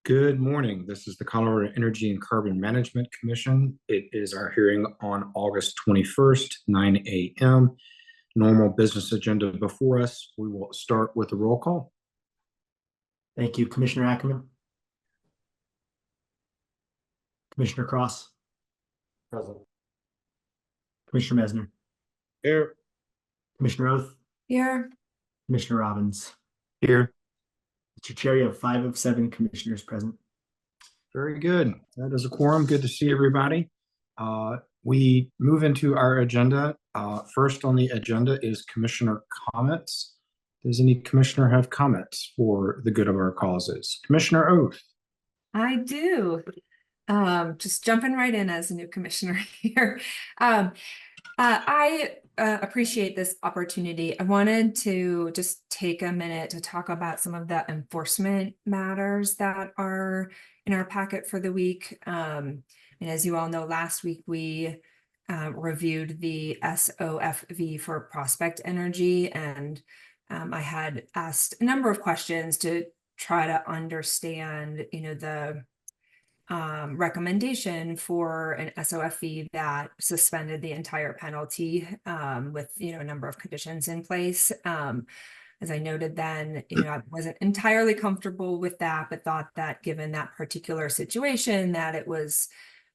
Good morning. This is the Colorado Energy and Carbon Management Commission. It is our hearing on August 21st, 9 a.m. Normal business agenda before us. We will start with a roll call. Thank you. Commissioner Ackerman. Commissioner Cross. Present. Commissioner Mesner. Here. Commissioner Oath. Here. Commissioner Robbins. Here. Mr. Chair, you have 5 of 7 commissioners present. Very good. That is a quorum. Good to see everybody. We move into our agenda. First on the agenda is commissioner comments. Does any commissioner have comments for the good of our causes? Commissioner Oath. I do. Just jumping right in as a new commissioner here. I appreciate this opportunity. I wanted to just take a minute to talk about some of the enforcement matters that are in our packet for the week. And as you all know, last week we reviewed the SOFV for Prospect Energy, and I had asked a number of questions to try to understand, the recommendation for an SOFV that suspended the entire penalty with a number of conditions in place. As I noted then, I wasn't entirely comfortable with that, but thought that given that particular situation, that it was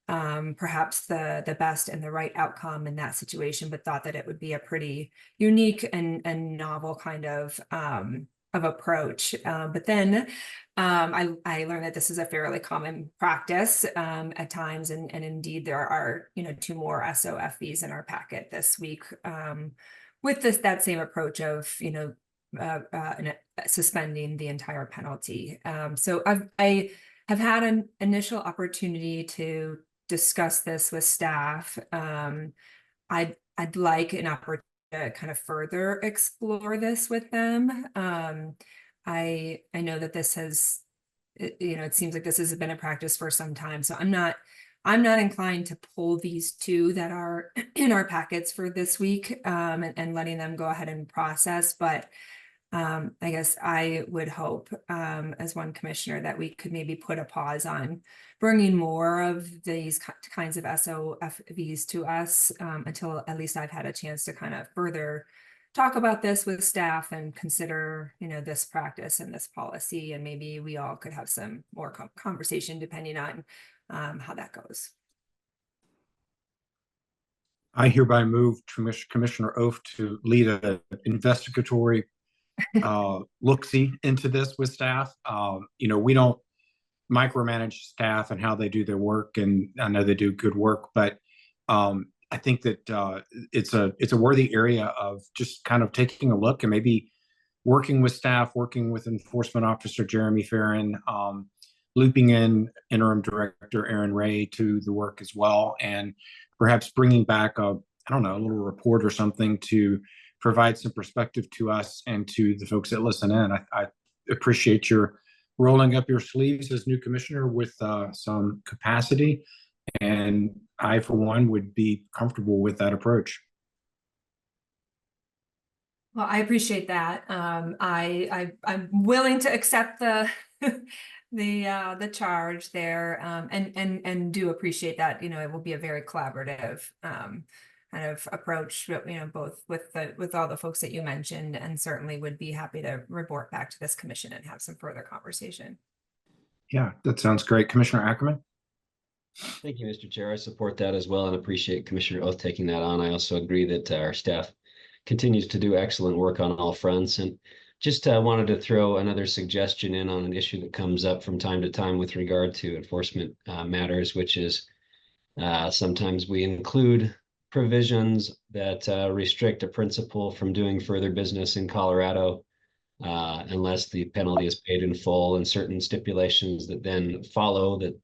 perhaps the best and the right outcome in that situation, but thought that it would be a pretty unique and novel kind of approach. But then I learned that this is a fairly common practice at times, and indeed there are 2 more SOFVs in our packet this week with that same approach of suspending the entire penalty. So I have had an initial opportunity to discuss this with staff. I'd like an opportunity to kind of further explore this with them. I know that this has, it seems like this has been a practice for some time, so I'm not inclined to pull these 2 that are in our packets for this week and letting them go ahead and process. But I guess I would hope as one commissioner that we could maybe put a pause on bringing more of these kinds of SOFVs to us until at least I've had a chance to kind of further talk about this with staff and consider, this practice and this policy, and maybe we all could have some more conversation depending on how that goes. I hereby move Commissioner Oath to lead an investigatory look-see into this with staff. We don't micromanage staff and how they do their work, and I know they do good work, but I think that it's a worthy area of just kind of taking a look and maybe working with staff, working with Enforcement Officer Jeremy Farron, looping in Interim Director Aaron Ray to the work as well, and perhaps bringing back a little report or something to provide some perspective to us and to the folks that listen in. I appreciate your rolling up your sleeves as new commissioner with some capacity, and I, for one, would be comfortable with that approach. Well, I appreciate that. I'm willing to accept the the charge there, and do appreciate that. It will be a very collaborative kind of approach, both with all the folks that you mentioned, and certainly would be happy to report back to this commission and have some further conversation. Yeah, that sounds great. Commissioner Ackerman? Thank you, Mr. Chair. I support that as well and appreciate Commissioner Oath taking that on. I also agree that our staff continues to do excellent work on all fronts, and just wanted to throw another suggestion in on an issue that comes up from time to time with regard to enforcement matters, which is sometimes we include provisions that restrict a principal from doing further business in Colorado unless the penalty is paid in full, and certain stipulations that then follow that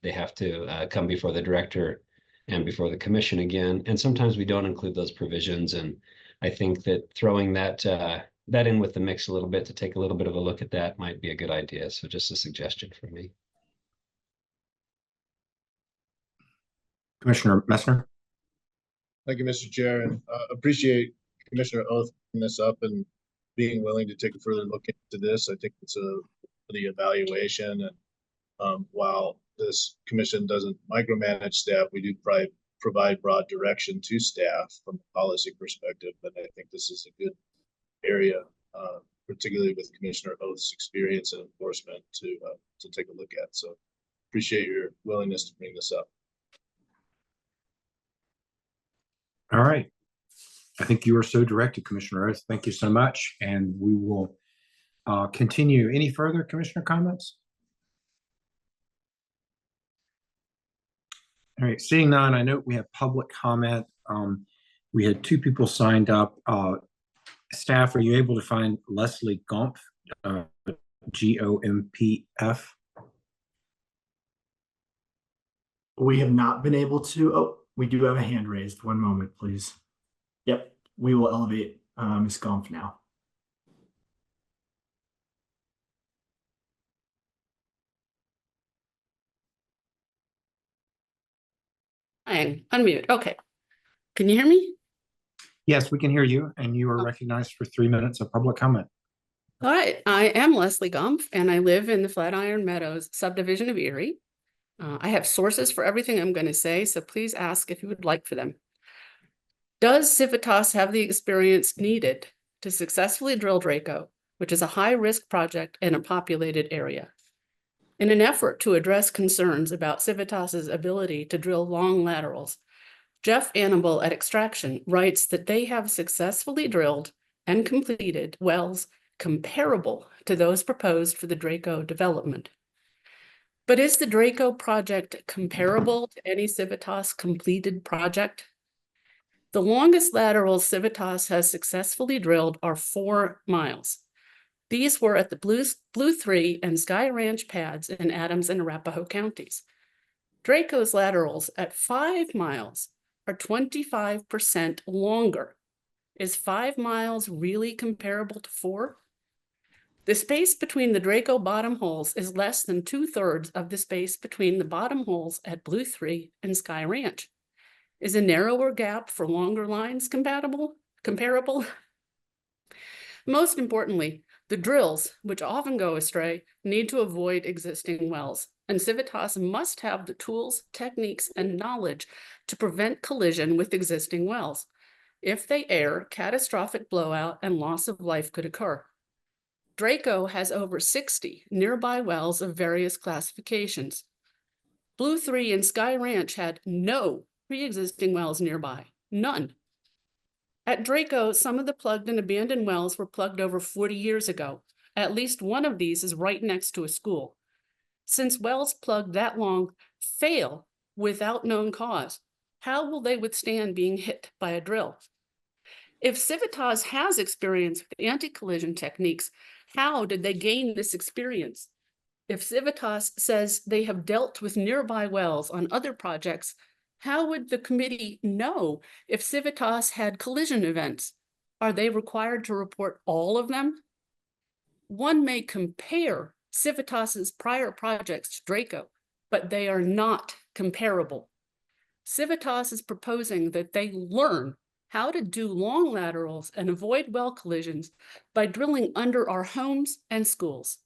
they have to come before the director and before the commission again. And sometimes we don't include those provisions. And I think that throwing that in with the mix a little bit to take a little bit of a look at that might be a good idea. So just a suggestion from me. Commissioner Messner? Thank you, Mr. Chair, and appreciate Commissioner Oath bringing this up and being willing to take a further look into this. I think it's the evaluation and While this commission doesn't micromanage staff, we do provide broad direction to staff from a policy perspective. And I think this is a good area, particularly with Commissioner Oath's experience and enforcement to take a look at. So appreciate your willingness to bring this up. All right. I think you are so directed, Commissioner Oath. Thank you so much. And we will continue. Any further commissioner comments? All right, seeing none, I note we have public comment. We had 2 people signed up. Staff, are you able to find Leslie Gompf, G-O-M-P-F? We have not been able to. Oh, we do have a hand raised. One moment, please. Yep, we will elevate Ms. Gompf now. I'm unmute. Okay. Can you hear me? Yes, we can hear you, and you are recognized for 3 minutes of public comment. All right. I am Leslie Gumpf, and I live in the Flatiron Meadows subdivision of Erie. I have sources for everything I'm going to say, so please ask if you would like for them. Does Civitas have the experience needed to successfully drill Draco, which is a high-risk project in a populated area? In an effort to address concerns about Civitas's ability to drill long laterals, Jeff Annable at Extraction writes that they have successfully drilled and completed wells comparable to those proposed for the Draco development. But is the Draco project comparable to any Civitas completed project? The longest laterals Civitas has successfully drilled are 4 miles. These were at the Blue 3 and Sky Ranch pads in Adams and Arapahoe counties. Draco's laterals at 5 miles are 25% longer. Is 5 miles really comparable to 4? The space between the Draco bottom holes is less than 2/3 of the space between the bottom holes at Blue 3 and Sky Ranch. Is a narrower gap for longer lines comparable? Most importantly, the drills, which often go astray, need to avoid existing wells, and Civitas must have the tools, techniques, and knowledge to prevent collision with existing wells. If they err, catastrophic blowout and loss of life could occur. Draco has over 60 nearby wells of various classifications. Blue 3 and Sky Ranch had no pre-existing wells nearby, none. At Draco, some of the plugged and abandoned wells were plugged over 40 years ago. At least one of these is right next to a school. Since wells plugged that long fail without known cause, how will they withstand being hit by a drill? If Civitas has experience with anti-collision techniques, how did they gain this experience? If Civitas says they have dealt with nearby wells on other projects, how would the committee know if Civitas had collision events? Are they required to report all of them? One may compare Civitas's prior projects to Draco, but they are not comparable. Civitas is proposing that they learn how to do long laterals and avoid well collisions by drilling under our homes and schools.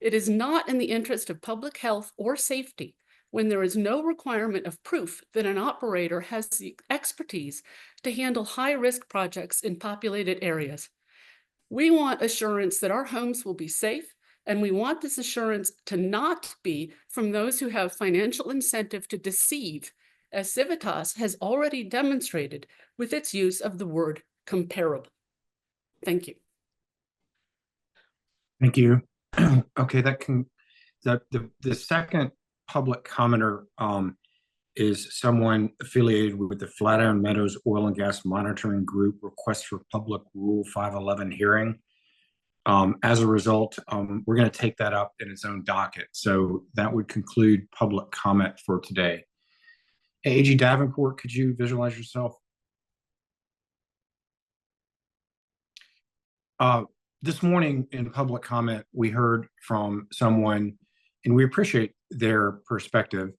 It is not in the interest of public health or safety when there is no requirement of proof that an operator has the expertise to handle high-risk projects in populated areas. We want assurance that our homes will be safe, and we want this assurance to not be from those who have financial incentive to deceive, as Civitas has already demonstrated with its use of the word comparable. Thank you. Thank you. Okay, the second public commenter is someone affiliated with the Flatiron Meadows Oil and Gas Monitoring Group request for public Rule 511 hearing. As a result, we're going to take that up in its own docket. So that would conclude public comment for today. AG Davenport, could you visualize yourself? This morning in public comment, we heard from someone, and we appreciate their perspective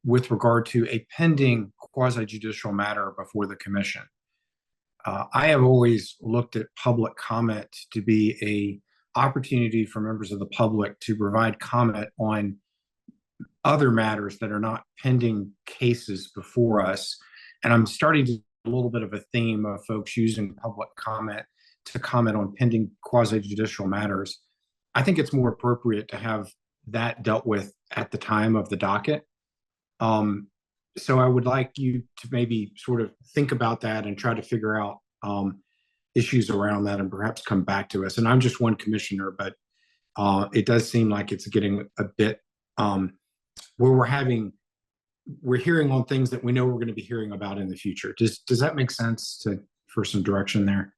with regard to a pending quasi-judicial matter before the commission. I have always looked at public comment to be a opportunity for members of the public to provide comment on other matters that are not pending cases before us. And I'm starting to a little bit of a theme of folks using public comment to comment on pending quasi-judicial matters. I think it's more appropriate to have that dealt with at the time of the docket. So I would like you to maybe sort of think about that and try to figure out issues around that and perhaps come back to us. And I'm just one commissioner, but it does seem like it's getting a bit where we're hearing on things that we know we're going to be hearing about in the future. Does that make sense for some direction there?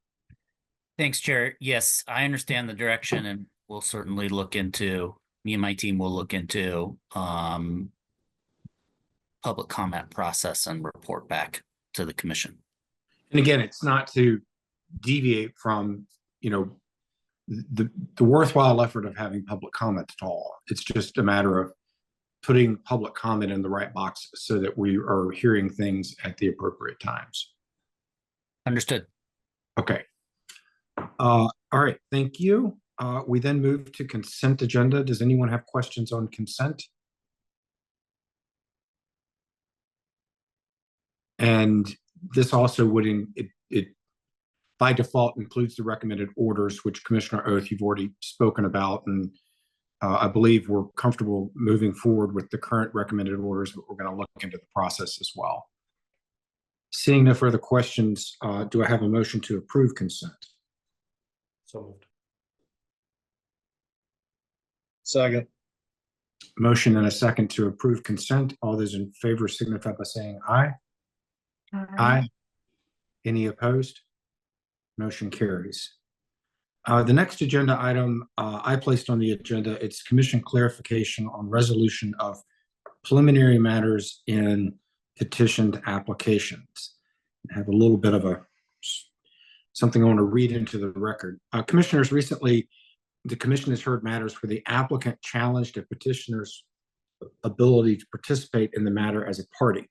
Thanks, Chair. Yes, I understand the direction, and we'll certainly look into, me and my team will look into public comment process and report back to the commission. And again, it's not to deviate from, the worthwhile effort of having public comment at all. It's just a matter of putting public comment in the right boxes so that we are hearing things at the appropriate times. Understood. Okay. All right, thank you. We then move to consent agenda. Does anyone have questions on consent? And this also would, it by default includes the recommended orders, which Commissioner Oath, you've already spoken about. And I believe we're comfortable moving forward with the current recommended orders, but we're going to look into the process as well. Seeing no further questions, do I have a motion to approve consent? So moved. Second. Motion and a second to approve consent. All those in favor signify by saying aye. Aye. Any opposed? Motion carries. The next agenda item I placed on the agenda, it's commission clarification on resolution of preliminary matters in petitioned applications. I have a little bit of something I want to read into the record. Commissioners, recently the commission has heard matters where the applicant challenged a petitioner's ability to participate in the matter as a party.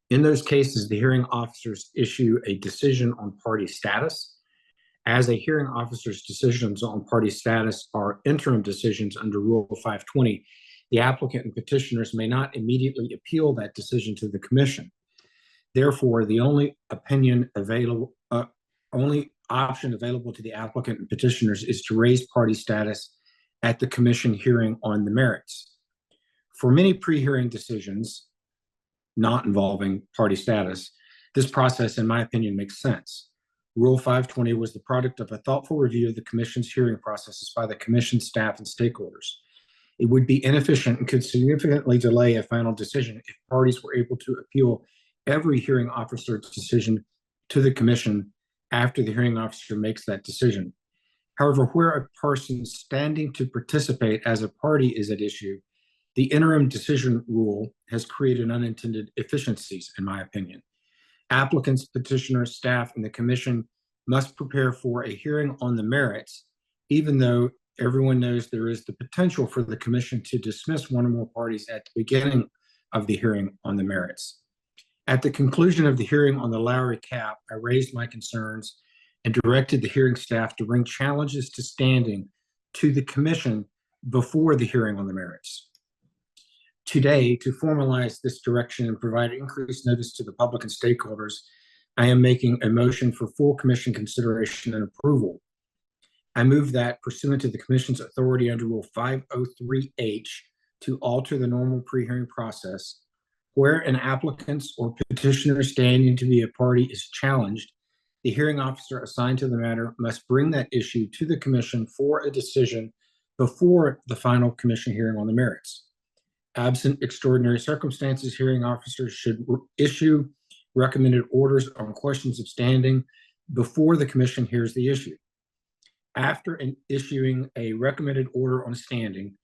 In those cases, the hearing officers issue a decision on party status. As a hearing officer's decisions on party status are interim decisions under Rule 520, the applicant and petitioners may not immediately appeal that decision to the commission. Therefore, the only option available to the applicant and petitioners is to raise party status at the commission hearing on the merits. For many pre-hearing decisions not involving party status, this process, in my opinion, makes sense. Rule 520 was the product of a thoughtful review of the commission's hearing processes by the commission staff and stakeholders. It would be inefficient and could significantly delay a final decision if parties were able to appeal every hearing officer's decision to the commission after the hearing officer makes that decision. However, where a person standing to participate as a party is at issue, the interim decision rule has created unintended efficiencies, in my opinion. Applicants, petitioners, staff, and the commission must prepare for a hearing on the merits, even though everyone knows there is the potential for the commission to dismiss one or more parties at the beginning of the hearing on the merits. At the conclusion of the hearing on the Lowry cap, I raised my concerns and directed the hearing staff to bring challenges to standing to the commission before the hearing on the merits. Today, to formalize this direction and provide increased notice to the public and stakeholders, I am making a motion for full commission consideration and approval. I move that, pursuant to the commission's authority under Rule 503H, to alter the normal pre-hearing process, where an applicant's or petitioner standing to be a party is challenged, the hearing officer assigned to the matter must bring that issue to the commission for a decision before the final commission hearing on the merits. Absent extraordinary circumstances, hearing officers should issue recommended orders on questions of standing before the commission hears the issue. After issuing a recommended order on standing,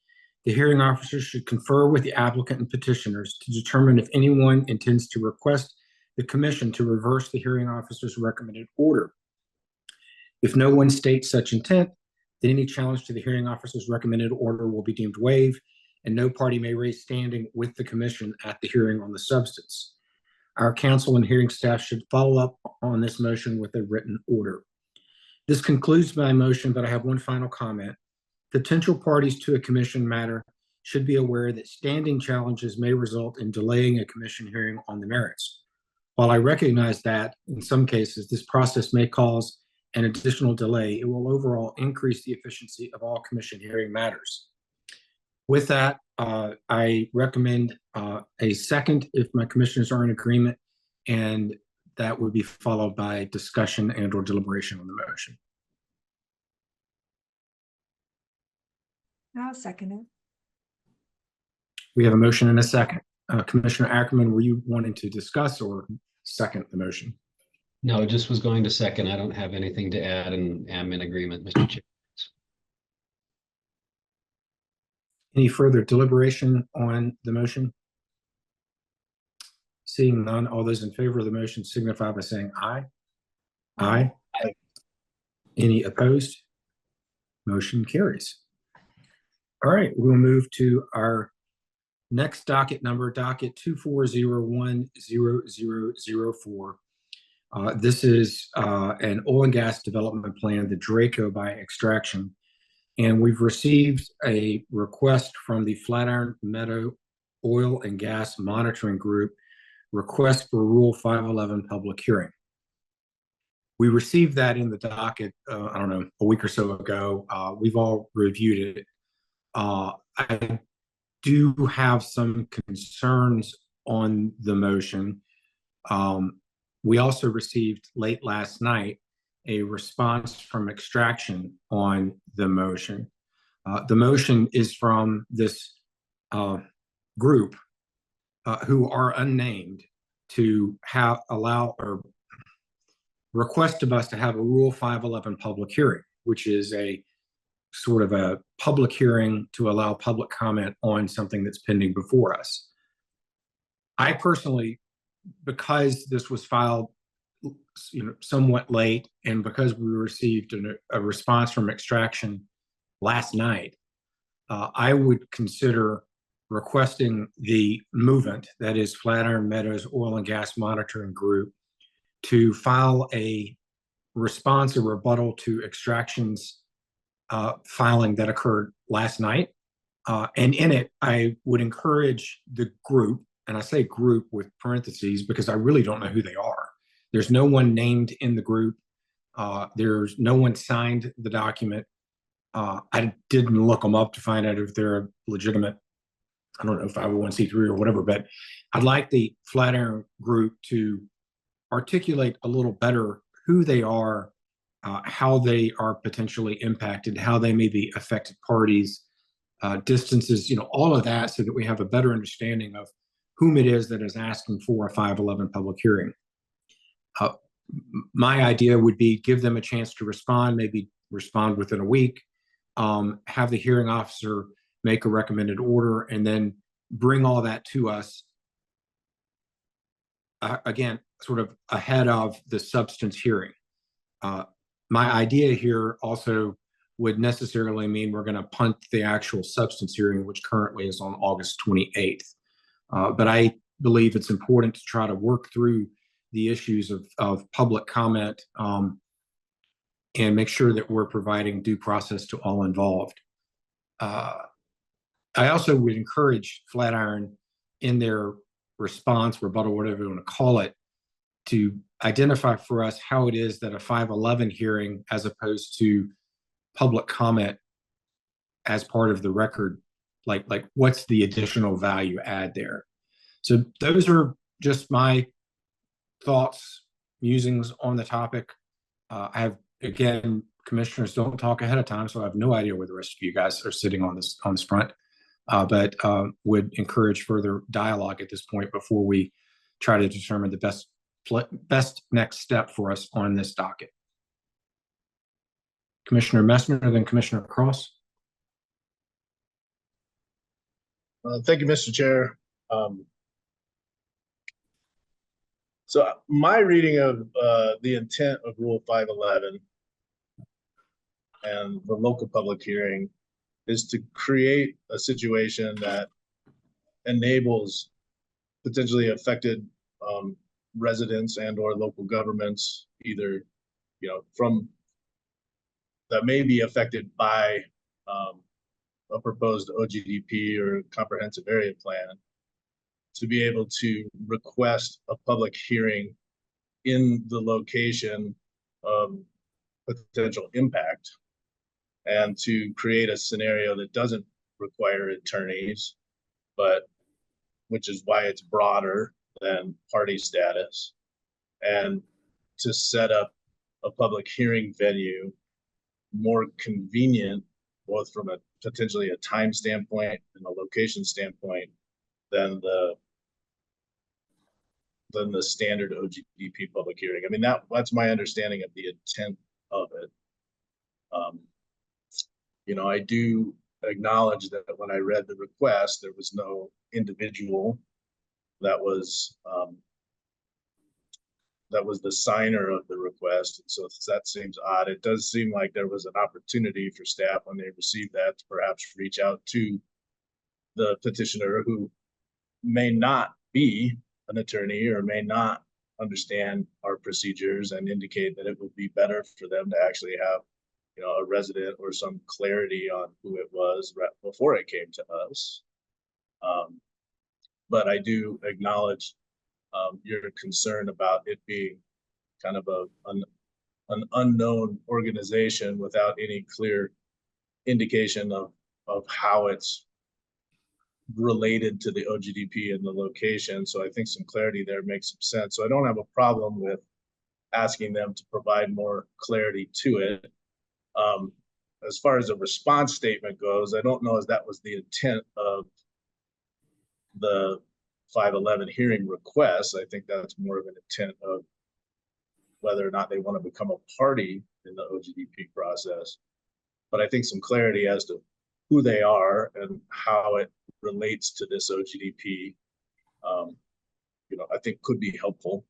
the hearing officers should confer with the applicant and petitioners to determine if anyone intends to request the commission to reverse the hearing officer's recommended order. If no one states such intent, then any challenge to the hearing officer's recommended order will be deemed waived, and no party may raise standing with the commission at the hearing on the substance. Our counsel and hearing staff should follow up on this motion with a written order. This concludes my motion, but I have one final comment. Potential parties to a commission matter should be aware that standing challenges may result in delaying a commission hearing on the merits. While I recognize that in some cases this process may cause an additional delay, it will overall increase the efficiency of all commission hearing matters. With that, I recommend a second if my commissioners are in agreement, and that would be followed by discussion and or deliberation on the motion. I'll second it. We have a motion and a second. Commissioner Ackerman, were you wanting to discuss or second the motion? No, just was going to second. I don't have anything to add and am in agreement, Mr. Chair. Any further deliberation on the motion? Seeing none, all those in favor of the motion signify by saying aye. Aye. Aye. Any opposed? Motion carries. All right, we'll move to our next docket number, docket 24010004. This is an oil and gas development plan, the Draco by Extraction. And we've received a request from the Flatiron Meadow Oil and Gas Monitoring Group, request for Rule 511 public hearing. We received that in the docket, I don't know, a week or so ago. We've all reviewed it. I do have some concerns on the motion. We also received late last night a response from Extraction on the motion. The motion is from this group who are unnamed to allow or request of us to have a Rule 511 public hearing, which is a sort of a public hearing to allow public comment on something that's pending before us. I personally, because this was filed somewhat late, and because we received a response from Extraction last night, I would consider requesting the movement, that is Flatiron Meadows Oil and Gas Monitoring Group, to file a response or rebuttal to Extraction's filing that occurred last night. And in it, I would encourage the group, and I say group with parentheses because I really don't know who they are. There's no one named in the group. There's no one signed the document. I didn't look them up to find out if they're a legitimate, I don't know, 501c3 or whatever, but I'd like the Flatiron group to articulate a little better who they are, how they are potentially impacted, how they may be affected parties, distances, all of that, so that we have a better understanding of whom it is that is asking for a 511 public hearing. My idea would be give them a chance to respond, maybe respond within a week, have the hearing officer make a recommended order, and then bring all that to us, again, sort of ahead of the substance hearing. My idea here also would necessarily mean we're going to punt the actual substance hearing, which currently is on August 28th. But I believe it's important to try to work through the issues of public comment and make sure that we're providing due process to all involved. I also would encourage Flatiron in their response, rebuttal, whatever you want to call it, to identify for us how it is that a 511 hearing, as opposed to public comment as part of the record, like what's the additional value add there? So those are just my thoughts, musings on the topic. I have, again, commissioners don't talk ahead of time, so I have no idea where the rest of you guys are sitting on this front, but would encourage further dialogue at this point before we try to determine the best next step for us on this docket. Commissioner Messmer, then Commissioner Cross. Thank you, Mr. Chair. So my reading of the intent of Rule 511 and the local public hearing is to create a situation that enables potentially affected residents and or local governments, either from that may be affected by a proposed OGDP or comprehensive area plan, to be able to request a public hearing in the location of potential impact, and to create a scenario that doesn't require attorneys, but which is why it's broader than party status, and to set up a public hearing venue more convenient, both from a potentially a time standpoint and a location standpoint, than the standard OGDP public hearing. I mean, that's my understanding of the intent of it. You know, I do acknowledge that when I read the request, there was no individual that was the signer of the request. And so that seems odd. It does seem like there was an opportunity for staff when they received that to perhaps reach out to the petitioner, who may not be an attorney or may not understand our procedures, and indicate that it would be better for them to actually have, you know, a resident or some clarity on who it was right before it came to us. But I do acknowledge your concern about it being kind of an unknown organization without any clear indication of how it's related to the OGDP and the location. So I think some clarity there makes some sense. So I don't have a problem with asking them to provide more clarity to it. As far as a response statement goes, I don't know if that was the intent of the 511 hearing request. I think that's more of an intent of whether or not they want to become a party in the OGDP process. But I think some clarity as to who they are and how it relates to this OGDP, you know, I think could be helpful.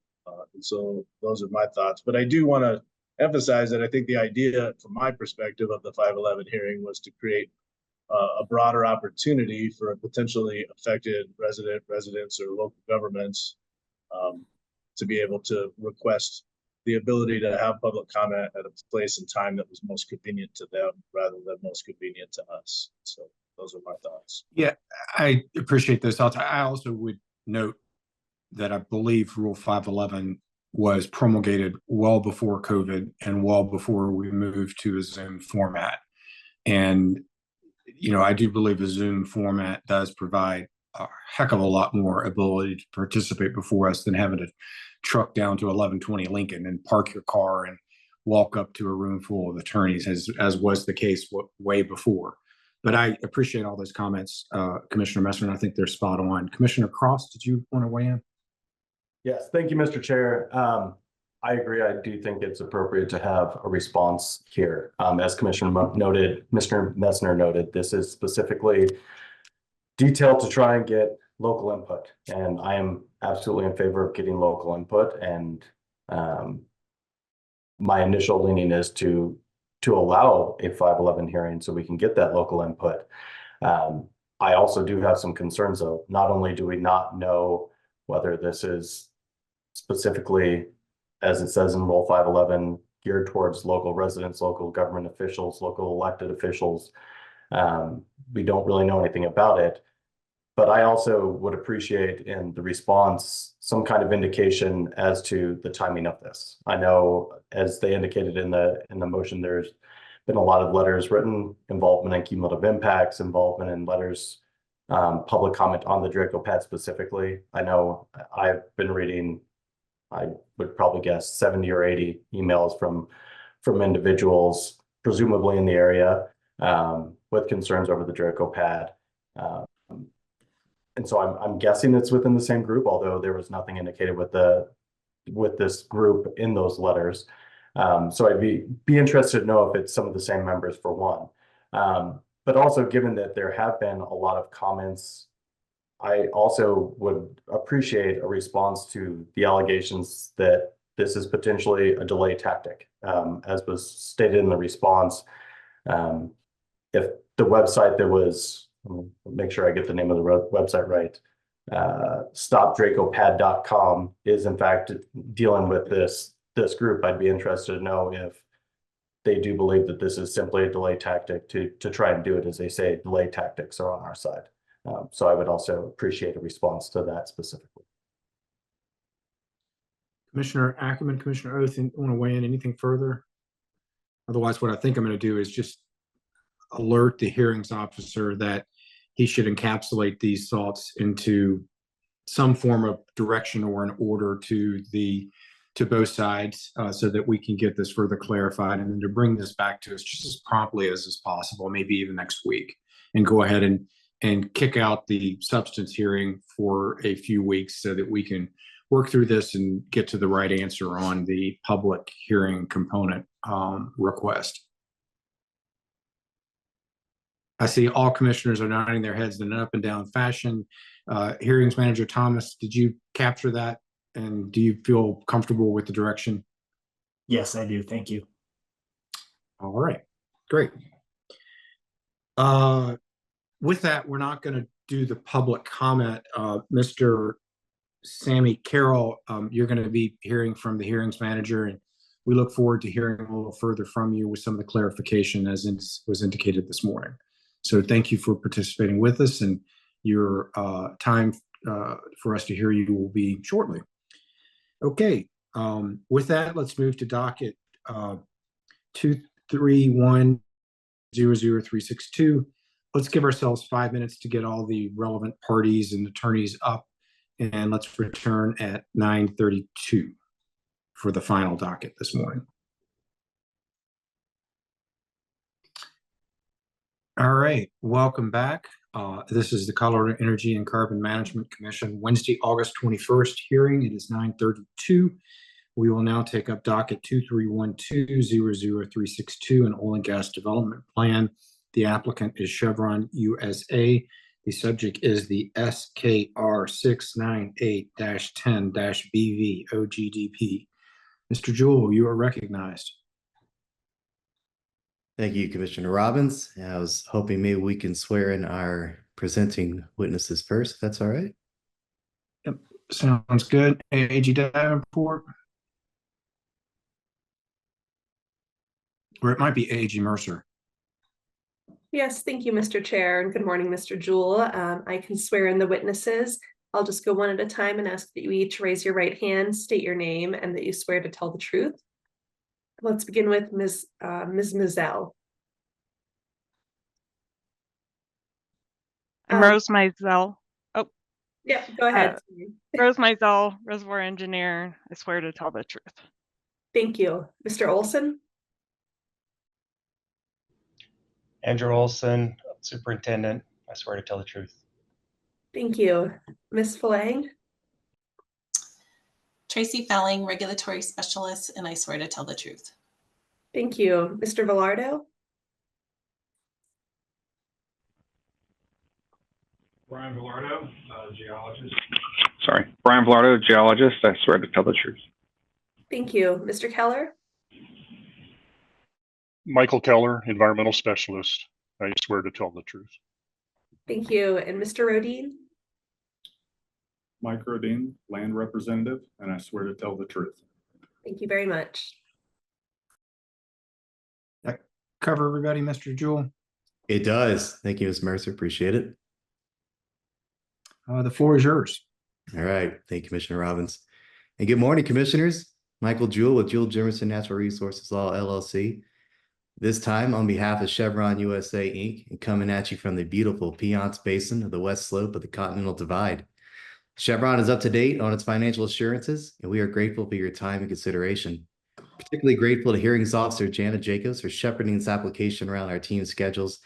And so those are my thoughts. But I do want to emphasize that I think the idea, from my perspective, of the 511 hearing was to create a broader opportunity for potentially affected residents or local governments to be able to request the ability to have public comment at a place and time that was most convenient to them rather than most convenient to us. So those are my thoughts. Yeah, I appreciate those thoughts. I also would note that I believe Rule 511 was promulgated well before COVID and well before we moved to a Zoom format. And, you know, I do believe a Zoom format does provide a heck of a lot more ability to participate before us than having to truck down to 1120 Lincoln and park your car and walk up to a room full of attorneys, as was the case way before. But I appreciate all those comments, Commissioner Messner, and I think they're spot on. Commissioner Cross, did you want to weigh in? Yes, thank you, Mr. Chair. I agree. I do think it's appropriate to have a response here. As Commissioner noted, Mr. Messner noted, this is specifically detailed to try and get local input. And I am absolutely in favor of getting local input. And my initial leaning is to allow a 511 hearing so we can get that local input. I also do have some concerns, though. Not only do we not know whether this is specifically, as it says in Rule 511, geared towards local residents, local government officials, local elected officials. We don't really know anything about it. But I also would appreciate in the response some kind of indication as to the timing of this. I know, as they indicated in the motion, there's been a lot of letters written, involvement in cumulative impacts, involvement in letters, public comment on the Draco pad specifically. I know I've been reading, I would probably guess 70 or 80 emails from individuals, presumably in the area, with concerns over the Draco pad. And so I'm guessing it's within the same group, although there was nothing indicated with this group in those letters. So I'd be interested to know if it's some of the same members, for one. But also, given that there have been a lot of comments, I also would appreciate a response to the allegations that this is potentially a delay tactic. As was stated in the response, if the website that was, make sure I get the name of the website right, stopdracopad.com is in fact dealing with this group, I'd be interested to know if they do believe that this is simply a delay tactic to try and do it, as they say, delay tactics are on our side. So I would also appreciate a response to that specifically. Commissioner Ackerman, Commissioner Oath, want to weigh in anything further? Otherwise, what I think I'm going to do is just alert the hearings officer that he should encapsulate these thoughts into some form of direction or an order to both sides, so that we can get this further clarified, and then to bring this back to us just as promptly as is possible, maybe even next week, and go ahead and kick out the substance hearing for a few weeks so that we can work through this and get to the right answer on the public hearing component request. I see all commissioners are nodding their heads in an up and down fashion. Hearings Manager Thomas, did you capture that? And do you feel comfortable with the direction? Yes, I do. Thank you. All right, great. With that, we're not going to do the public comment. Mr. Sammy Carroll, you're going to be hearing from the hearings manager, and we look forward to hearing a little further from you with some of the clarification as was indicated this morning. So thank you for participating with us, and your time for us to hear you will be shortly. Okay, with that, let's move to docket 231-00362. Let's give ourselves 5 minutes to get all the relevant parties and attorneys up, and let's return at 9:32 for the final docket this morning. All right, welcome back. This is the Colorado Energy and Carbon Management Commission, Wednesday, August 21st hearing. It is 9:32. We will now take up docket 231-00362, an oil and gas development plan. The applicant is Chevron USA. The subject is the SKR 698-10-BV OGDP. Mr. Jewell, you are recognized. Thank you, Commissioner Robbins. I was hoping maybe we can swear in our presenting witnesses first, if that's all right. Yep, sounds good. AG Davenport. Or it might be AG Mercer. Yes, thank you, Mr. Chair, and good morning, Mr. Jewell. I can swear in the witnesses. I'll just go one at a time and ask that you each raise your right hand, state your name, and that you swear to tell the truth. Let's begin with Ms. Mizell. Rose Mizell. Oh, yeah, go ahead. Rose Mizell, reservoir engineer. I swear to tell the truth. Thank you. Mr. Olson. Andrew Olson, superintendent. I swear to tell the truth. Thank you. Ms. Falang. Tracy Felling, regulatory specialist, and I swear to tell the truth. Thank you. Mr. Velardo. Brian Velardo, geologist. Brian Velardo, geologist. I swear to tell the truth. Thank you. Mr. Keller. Michael Keller, environmental specialist. I swear to tell the truth. Thank you. And Mr. Rodine. Mike Rodine, land representative, and I swear to tell the truth. Thank you very much. That cover everybody, Mr. Jewell? It does. Thank you, Ms. Mercer. Appreciate it. The floor is yours. All right. Thank you, Commissioner Robbins. And good morning, commissioners. Michael Jewell with Jewell Jimerson Natural Resources Law, LLC. This time on behalf of Chevron USA, Inc., and coming at you from the beautiful Piceance Basin of the west slope of the Continental Divide. Chevron is up to date on its financial assurances, and we are grateful for your time and consideration. Particularly grateful to Hearings Officer Jana Jacobs for shepherding this application around our team's schedules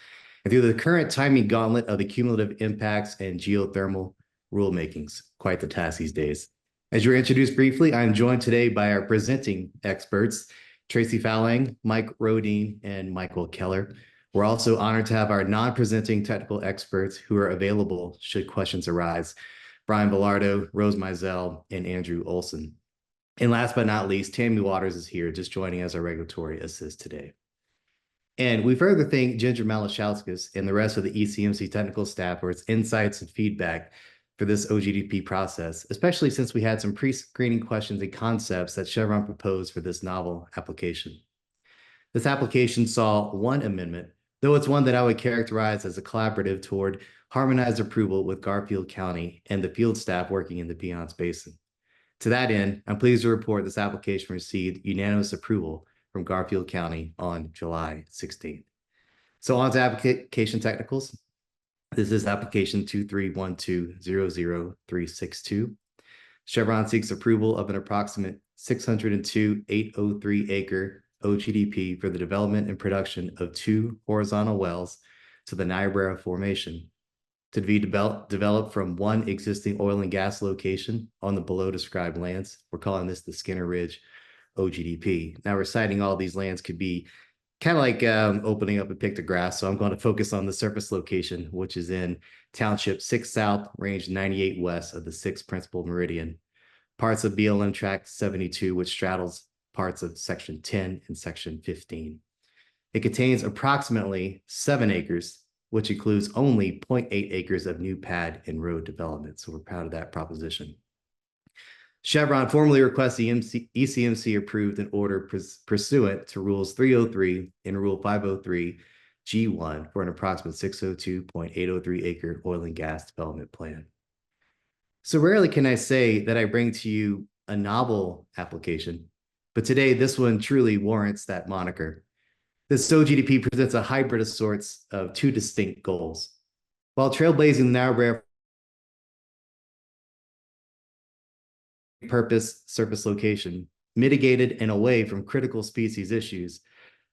and through the current timing gauntlet of the cumulative impacts and geothermal rulemakings. Quite the task these days. As you were introduced briefly, I am joined today by our presenting experts, Tracy Felling, Mike Rodine, and Michael Keller. We're also honored to have our non-presenting technical experts who are available should questions arise. Brian Velardo, Rose Mizell, and Andrew Olson. And last but not least, Tammy Waters is here, just joining as our regulatory assist today. And we further thank Ginger Malachowskis and the rest of the ECMC technical staff for its insights and feedback for this OGDP process, especially since we had some pre-screening questions and concepts that Chevron proposed for this novel application. This application saw one amendment, though it's one that I would characterize as a collaborative toward harmonized approval with Garfield County and the field staff working in the Piceance Basin. To that end, I'm pleased to report this application received unanimous approval from Garfield County on July 16th. So on to application technicals. This is application 2312000362. Chevron seeks approval of an approximate 602,803 acre OGDP for the development and production of 2 horizontal wells to the Niobrara Formation to be developed from one existing oil and gas location on the below described lands. We're calling this the Skinner Ridge OGDP. Now, reciting all these lands could be kind of like opening up a pictograph. So I'm going to focus on the surface location, which is in Township 6 South, Range 98 West of the 6th Principal Meridian. Parts of BLM Tract 72, which straddles parts of Section 10 and Section 15. It contains approximately 7 acres, which includes only 0.8 acres of new pad and road development. So we're proud of that proposition. Chevron formally requests the ECMC approved an order pursuant to Rules 303 and Rule 503 G1 for an approximate 602.803 acre oil and gas development plan. So rarely can I say that I bring to you a novel application, but today this one truly warrants that moniker. This OGDP presents a hybrid of sorts of 2 distinct goals. While trailblazing the Niobrara purpose surface location, mitigated and away from critical species issues,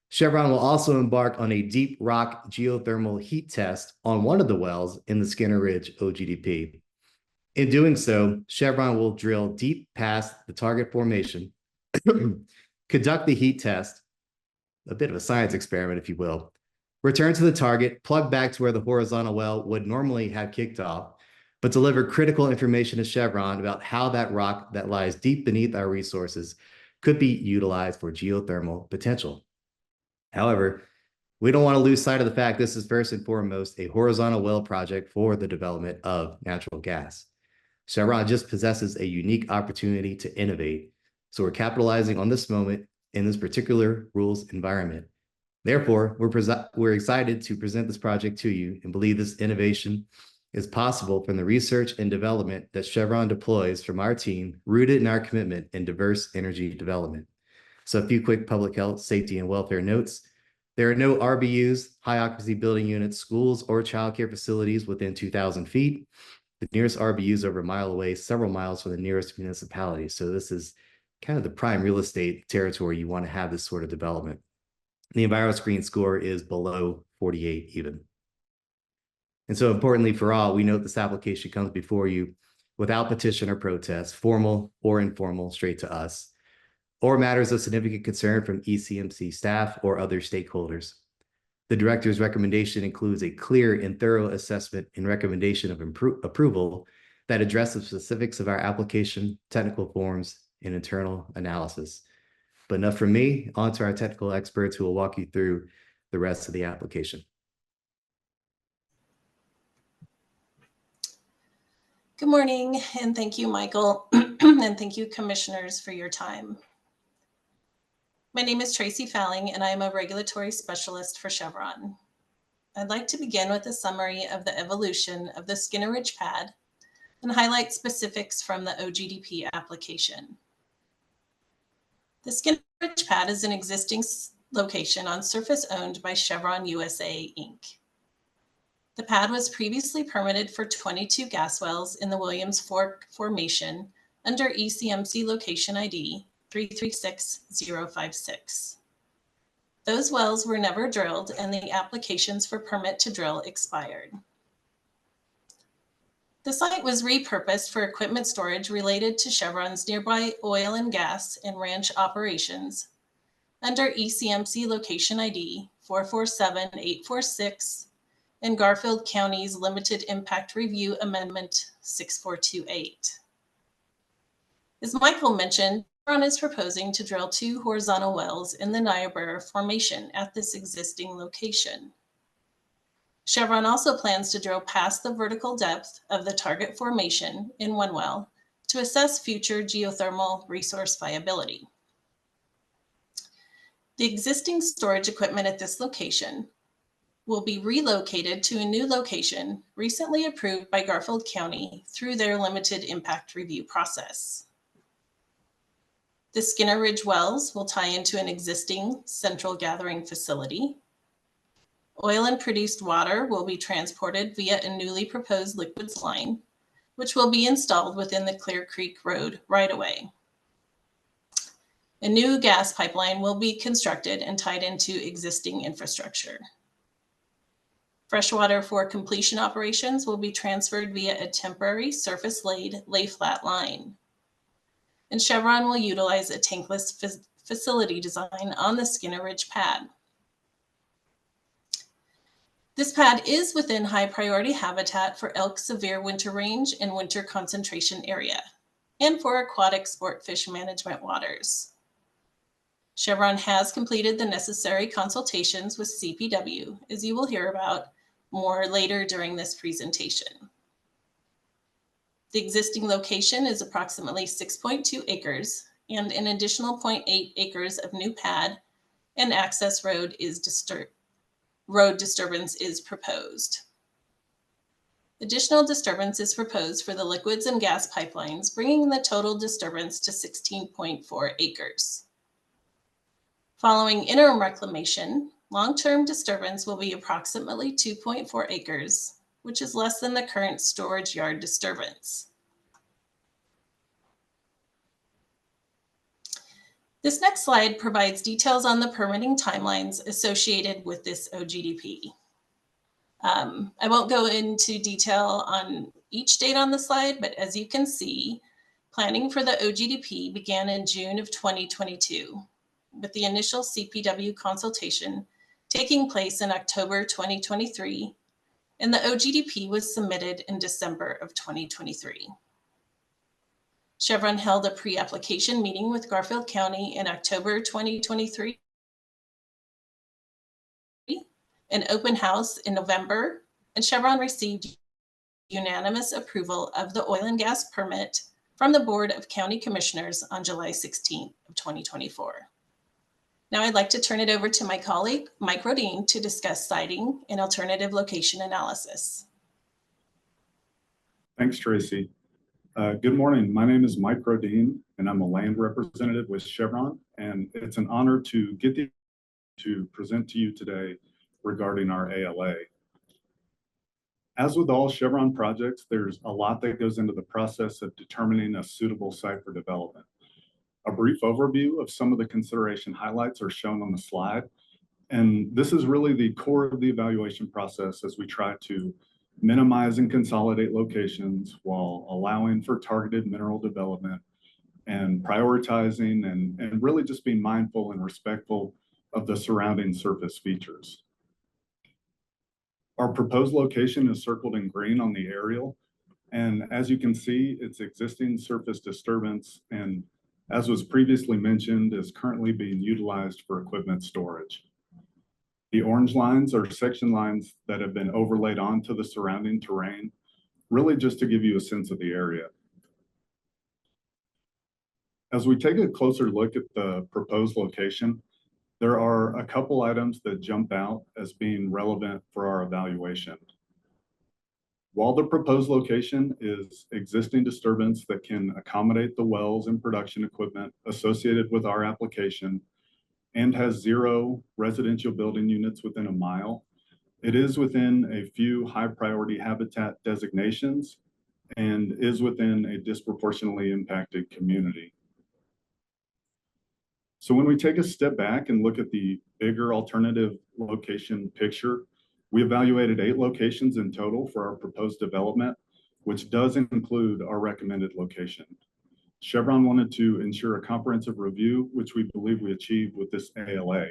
Chevron will also embark on a deep rock geothermal heat test on one of the wells in the Skinner Ridge OGDP. In doing so, Chevron will drill deep past the target formation, conduct the heat test, a bit of a science experiment, if you will, return to the target, plug back to where the horizontal well would normally have kicked off, but deliver critical information to Chevron about how that rock that lies deep beneath our resources could be utilized for geothermal potential. However, we don't want to lose sight of the fact this is first and foremost a horizontal well project for the development of natural gas. Chevron just possesses a unique opportunity to innovate, so we're capitalizing on this moment in this particular rules environment. Therefore, we're excited to present this project to you and believe this innovation is possible from the research and development that Chevron deploys from our team, rooted in our commitment in diverse energy development. So a few quick public health, safety, and welfare notes. There are no RBUs, high occupancy building units, schools, or childcare facilities within 2,000 feet. The nearest RBU is over a mile away, several miles from the nearest municipality. So this is kind of the prime real estate territory you want to have this sort of development. The EnviroScreen score is below 48 even. And so importantly for all, we note this application comes before you without petition or protest, formal or informal, straight to us, or matters of significant concern from ECMC staff or other stakeholders. The director's recommendation includes a clear and thorough assessment and recommendation of approval that address the specifics of our application, technical forms, and internal analysis. But enough from me, on to our technical experts who will walk you through the rest of the application. Good morning, and thank you, Michael, and thank you, commissioners, for your time. My name is Tracy Falling, and I am a regulatory specialist for Chevron. I'd like to begin with a summary of the evolution of the Skinner Ridge pad and highlight specifics from the OGDP application. The Skinner Ridge pad is an existing location on surface owned by Chevron USA, Inc. The pad was previously permitted for 22 gas wells in the Williams Fork Formation under ECMC location ID 336056. Those wells were never drilled and the applications for permit to drill expired. The site was repurposed for equipment storage related to Chevron's nearby oil and gas and ranch operations under ECMC location ID 447846 and Garfield County's Limited Impact Review Amendment 6428. As Michael mentioned, Chevron is proposing to drill 2 horizontal wells in the Niobrara Formation at this existing location. Chevron also plans to drill past the vertical depth of the target formation in one well to assess future geothermal resource viability. The existing storage equipment at this location will be relocated to a new location recently approved by Garfield County through their limited impact review process. The Skinner Ridge wells will tie into an existing central gathering facility. Oil and produced water will be transported via a newly proposed liquids line, which will be installed within the Clear Creek Road right-of-way. A new gas pipeline will be constructed and tied into existing infrastructure. Freshwater for completion operations will be transferred via a temporary surface-laid lay-flat line. And Chevron will utilize a tankless facility design on the Skinner Ridge pad. This pad is within high priority habitat for elk severe winter range and winter concentration area, and for aquatic sport fish management waters. Chevron has completed the necessary consultations with CPW, as you will hear about more later during this presentation. The existing location is approximately 6.2 acres, and an additional 0.8 acres of new pad and access road disturbance is proposed. Additional disturbance is proposed for the liquids and gas pipelines, bringing the total disturbance to 16.4 acres. Following interim reclamation, long-term disturbance will be approximately 2.4 acres, which is less than the current storage yard disturbance. This next slide provides details on the permitting timelines associated with this OGDP. I won't go into detail on each date on the slide, but as you can see, planning for the OGDP began in June of 2022, with the initial CPW consultation taking place in October 2023, and the OGDP was submitted in December of 2023. Chevron held a pre-application meeting with Garfield County in October 2023, an open house in November, and Chevron received unanimous approval of the oil and gas permit from the Board of County Commissioners on July 16th of 2024. Now I'd like to turn it over to my colleague, Mike Rodine, to discuss siting and alternative location analysis. Thanks, Tracy. Good morning. My name is Mike Rodine, and I'm a land representative with Chevron, and it's an honor to present to you today regarding our ALA. As with all Chevron projects, there's a lot that goes into the process of determining a suitable site for development. A brief overview of some of the consideration highlights are shown on the slide, and this is really the core of the evaluation process as we try to minimize and consolidate locations while allowing for targeted mineral development and prioritizing and really just being mindful and respectful of the surrounding surface features. Our proposed location is circled in green on the aerial, and as you can see, it's existing surface disturbance, and as was previously mentioned, is currently being utilized for equipment storage. The orange lines are section lines that have been overlaid onto the surrounding terrain, really just to give you a sense of the area. As we take a closer look at the proposed location, there are a couple items that jump out as being relevant for our evaluation. While the proposed location is existing disturbance that can accommodate the wells and production equipment associated with our application, and has 0 residential building units within a mile, it is within a few high priority habitat designations and is within a disproportionately impacted community. So when we take a step back and look at the bigger alternative location picture, we evaluated 8 locations in total for our proposed development, which does include our recommended location. Chevron wanted to ensure a comprehensive review, which we believe we achieved with this ALA.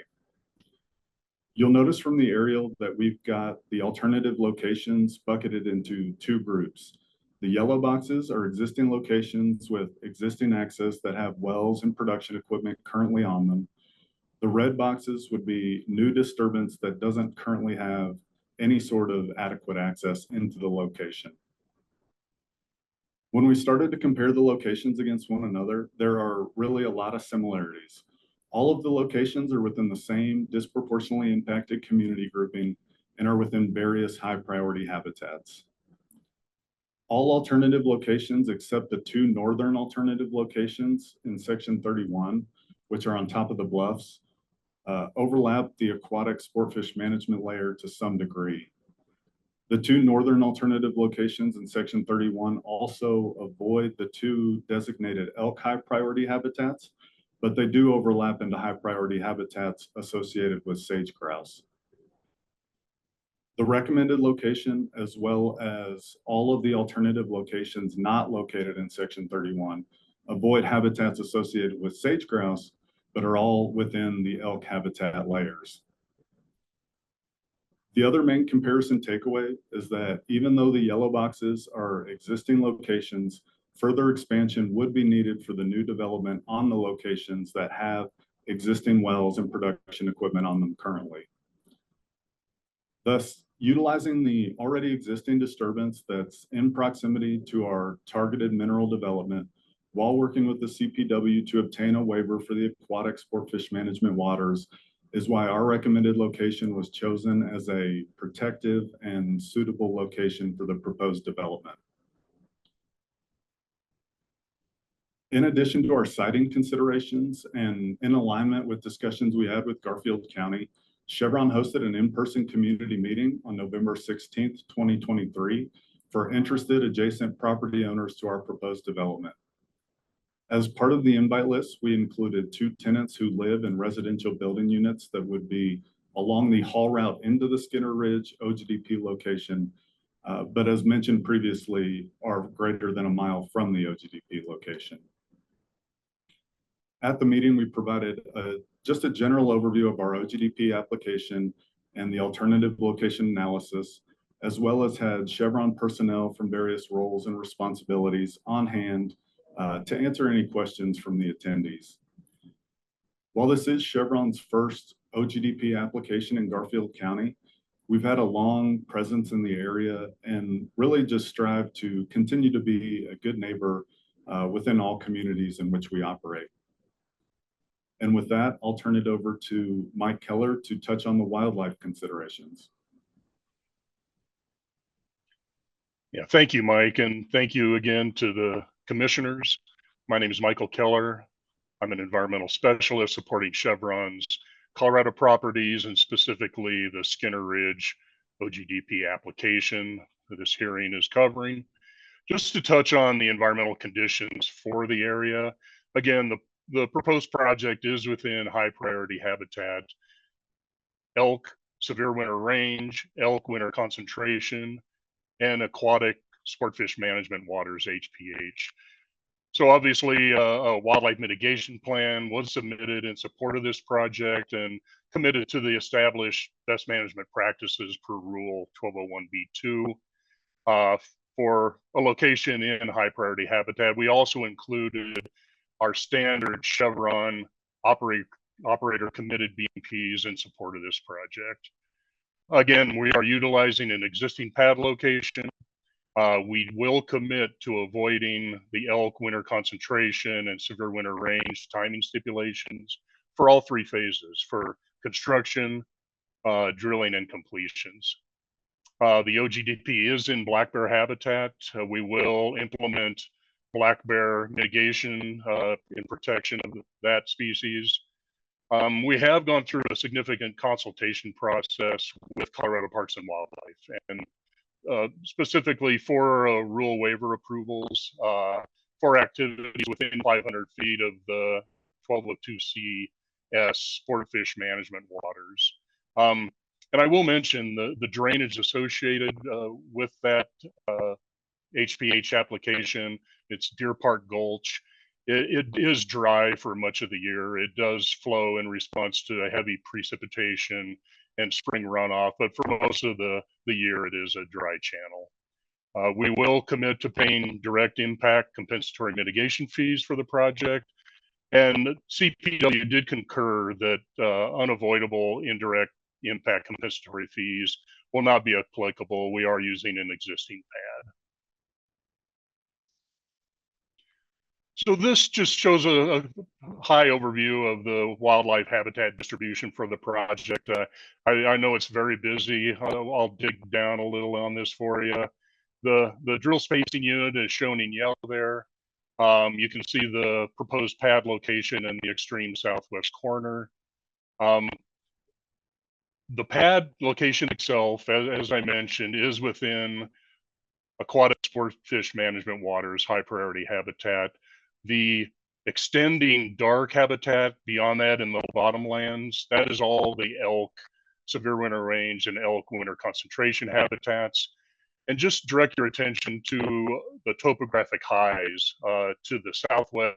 You'll notice from the aerial that we've got the alternative locations bucketed into 2 groups. The yellow boxes are existing locations with existing access that have wells and production equipment currently on them. The red boxes would be new disturbance that doesn't currently have any sort of adequate access into the location. When we started to compare the locations against one another, there are really a lot of similarities. All of the locations are within the same disproportionately impacted community grouping and are within various high priority habitats. All alternative locations except the 2 northern alternative locations in section 31, which are on top of the bluffs, overlap the aquatic sportfish management layer to some degree. The 2 northern alternative locations in section 31 also avoid the 2 designated elk high priority habitats, but they do overlap into high priority habitats associated with sage grouse. The recommended location, as well as all of the alternative locations not located in section 31, avoid habitats associated with sage grouse, but are all within the elk habitat layers. The other main comparison takeaway is that even though the yellow boxes are existing locations, further expansion would be needed for the new development on the locations that have existing wells and production equipment on them currently. Thus, utilizing the already existing disturbance that's in proximity to our targeted mineral development while working with the CPW to obtain a waiver for the aquatic sportfish management waters is why our recommended location was chosen as a protective and suitable location for the proposed development. In addition to our siting considerations and in alignment with discussions we had with Garfield County, Chevron hosted an in-person community meeting on November 16th, 2023 for interested adjacent property owners to our proposed development. As part of the invite list, we included 2 tenants who live in residential building units that would be along the haul route into the Skinner Ridge OGDP location, but as mentioned previously, are greater than a mile from the OGDP location. At the meeting, we provided just a general overview of our OGDP application and the alternative location analysis, as well as had Chevron personnel from various roles and responsibilities on hand to answer any questions from the attendees. While this is Chevron's first OGDP application in Garfield County, we've had a long presence in the area and really just strive to continue to be a good neighbor within all communities in which we operate. And with that, I'll turn it over to Mike Keller to touch on the wildlife considerations. Yeah, thank you, Mike, and thank you again to the commissioners. My name is Michael Keller. I'm an environmental specialist supporting Chevron's Colorado properties and specifically the Skinner Ridge OGDP application that this hearing is covering. Just to touch on the environmental conditions for the area, again, the proposed project is within high priority habitat, elk severe winter range, elk winter concentration, and aquatic sportfish management waters, HPH. So obviously a wildlife mitigation plan was submitted in support of this project and committed to the established best management practices per rule 1201B2 for a location in high priority habitat. We also included our standard Chevron operator committed BMPs in support of this project. Again, we are utilizing an existing pad location. We will commit to avoiding the elk winter concentration and severe winter range timing stipulations for all 3 phases for construction, drilling, and completions. The OGDP is in black bear habitat. We will implement black bear mitigation in protection of that species. We have gone through a significant consultation process with Colorado Parks and Wildlife, and specifically for rural waiver approvals for activities within 500 feet of the 1202CS sportfish management waters. And I will mention the drainage associated with that HPH application. It's Deer Park Gulch. It is dry for much of the year. It does flow in response to a heavy precipitation and spring runoff, but for most of the year, it is a dry channel. We will commit to paying direct impact compensatory mitigation fees for the project. And CPW did concur that unavoidable indirect impact compensatory fees will not be applicable. We are using an existing pad. So this just shows a high overview of the wildlife habitat distribution for the project. I know it's very busy. I'll dig down a little on this for you. The drill spacing unit is shown in yellow there. You can see the proposed pad location in the extreme southwest corner. The pad location itself, as I mentioned, is within aquatic sport fish management waters, high priority habitat. The extending dark habitat beyond that in the bottomlands, that is all the elk, severe winter range, and elk winter concentration habitats. And just direct your attention to the topographic highs to the southwest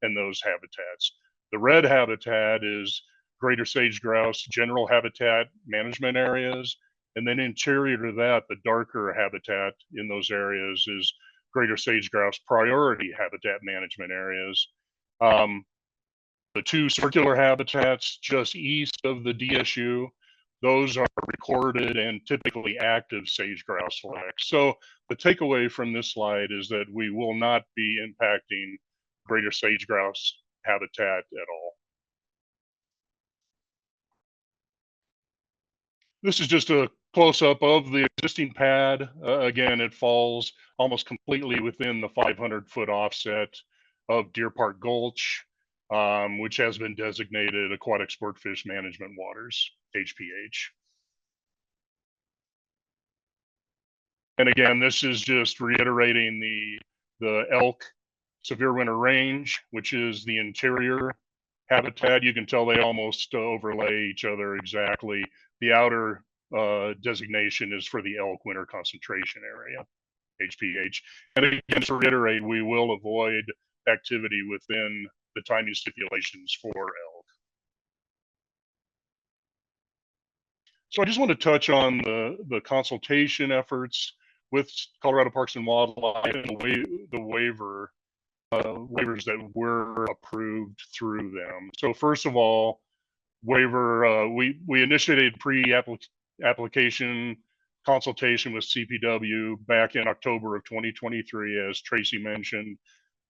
and those habitats. The red habitat is greater sage grouse general habitat management areas. And then interior to that, the darker habitat in those areas is greater sage grouse priority habitat management areas. The two circular habitats just east of the DSU, those are recorded and typically active sage grouse flecks. So the takeaway from this slide is that we will not be impacting greater sage grouse habitat at all. This is just a close-up of the existing pad. Again, it falls almost completely within the 500-foot offset of Deer Park Gulch, which has been designated Aquatic Sport Fish Management Waters, HPH. And again, this is just reiterating the elk severe winter range, which is the interior habitat. You can tell they almost overlay each other exactly. The outer designation is for the elk winter concentration area, HPH. And again, to reiterate, we will avoid activity within the timing stipulations for elk. So I just want to touch on the consultation efforts with Colorado Parks and Wildlife and the waivers that were approved through them. So first of all, waiver, we initiated pre-application consultation with CPW back in October of 2023, as Tracy mentioned.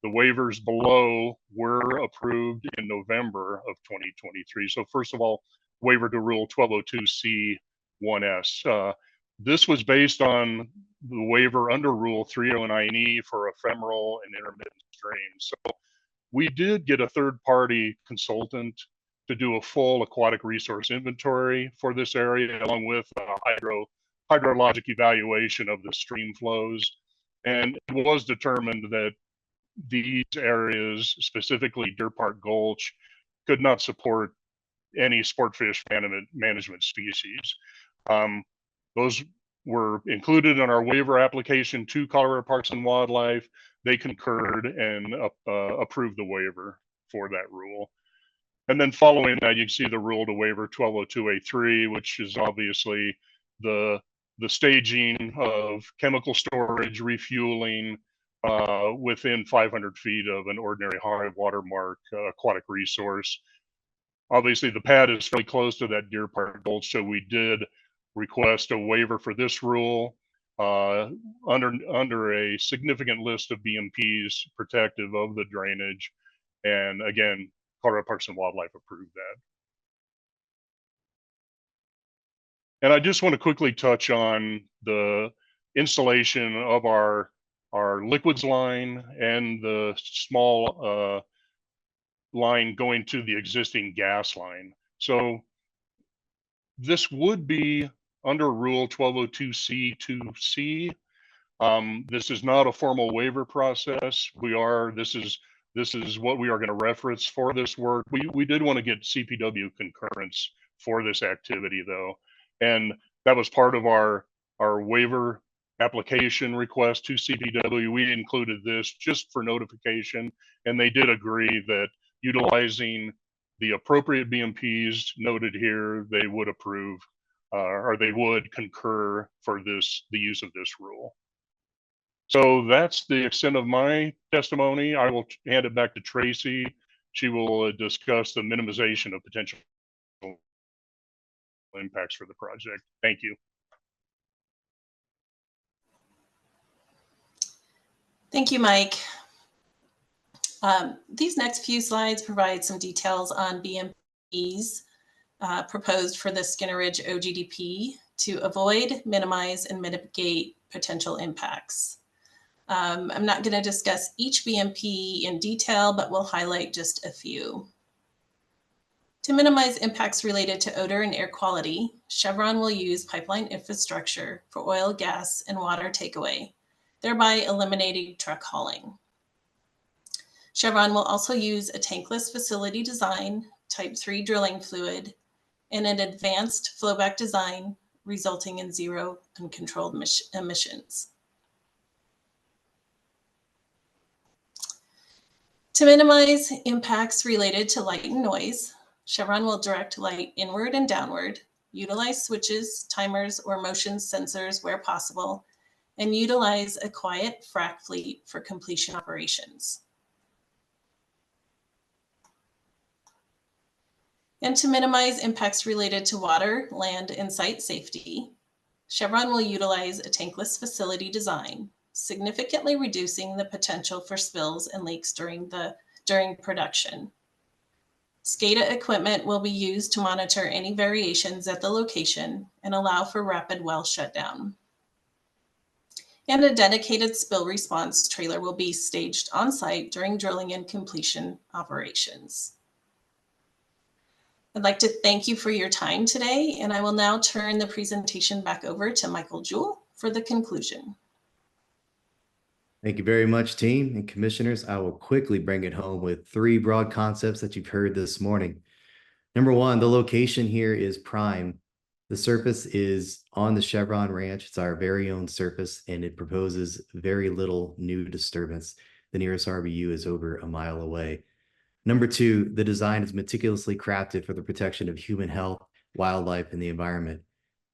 The waivers below were approved in November of 2023. So first of all, waiver to Rule 1202C1S. This was based on the waiver under Rule 309E for ephemeral and intermittent streams. So we did get a third-party consultant to do a full aquatic resource inventory for this area, along with a hydrologic evaluation of the stream flows. And it was determined that these areas, specifically Deer Park Gulch, could not support any sport fish management species. Those were included in our waiver application to Colorado Parks and Wildlife. They concurred and approved the waiver for that rule. And then following that, you can see the rule to waiver 1202A3, which is obviously the staging of chemical storage, refueling within 500 feet of an ordinary high watermark aquatic resource. Obviously, the pad is fairly close to that Deer Park Gulch, so we did request a waiver for this rule under a significant list of BMPs protective of the drainage. And again, Colorado Parks and Wildlife approved that. And I just want to quickly touch on the installation of our liquids line and the small line going to the existing gas line. So this would be under Rule 1202C2C. This is not a formal waiver process. This is what we are going to reference for this work. We did want to get CPW concurrence for this activity, though, and that was part of our waiver application request to CPW. We included this just for notification, and they did agree that utilizing the appropriate BMPs noted here, they would approve or they would concur for the use of this rule. So that's the extent of my testimony. I will hand it back to Tracy. She will discuss the minimization of potential impacts for the project. Thank you. Thank you, Mike. These next few slides provide some details on BMPs proposed for the Skinner Ridge OGDP to avoid, minimize, and mitigate potential impacts. I'm not going to discuss each BMP in detail, but we'll highlight just a few. To minimize impacts related to odor and air quality, Chevron will use pipeline infrastructure for oil, gas, and water takeaway, thereby eliminating truck hauling. Chevron will also use a tankless facility design, type 3 drilling fluid, and an advanced flowback design, resulting in zero uncontrolled emissions. To minimize impacts related to light and noise, Chevron will direct light inward and downward, utilize switches, timers, or motion sensors where possible, and utilize a quiet frac fleet for completion operations. And to minimize impacts related to water, land, and site safety, Chevron will utilize a tankless facility design, significantly reducing the potential for spills and leaks during production. SCADA equipment will be used to monitor any variations at the location and allow for rapid well shutdown. And a dedicated spill response trailer will be staged on site during drilling and completion operations. I'd like to thank you for your time today, and I will now turn the presentation back over to Michael Jewell for the conclusion. Thank you very much, team and commissioners. I will quickly bring it home with 3 broad concepts that you've heard this morning. Number 1, the location here is prime. The surface is on the Chevron Ranch. It's our very own surface, and it proposes very little new disturbance. The nearest RBU is over a mile away. Number 2, the design is meticulously crafted for the protection of human health, wildlife, and the environment.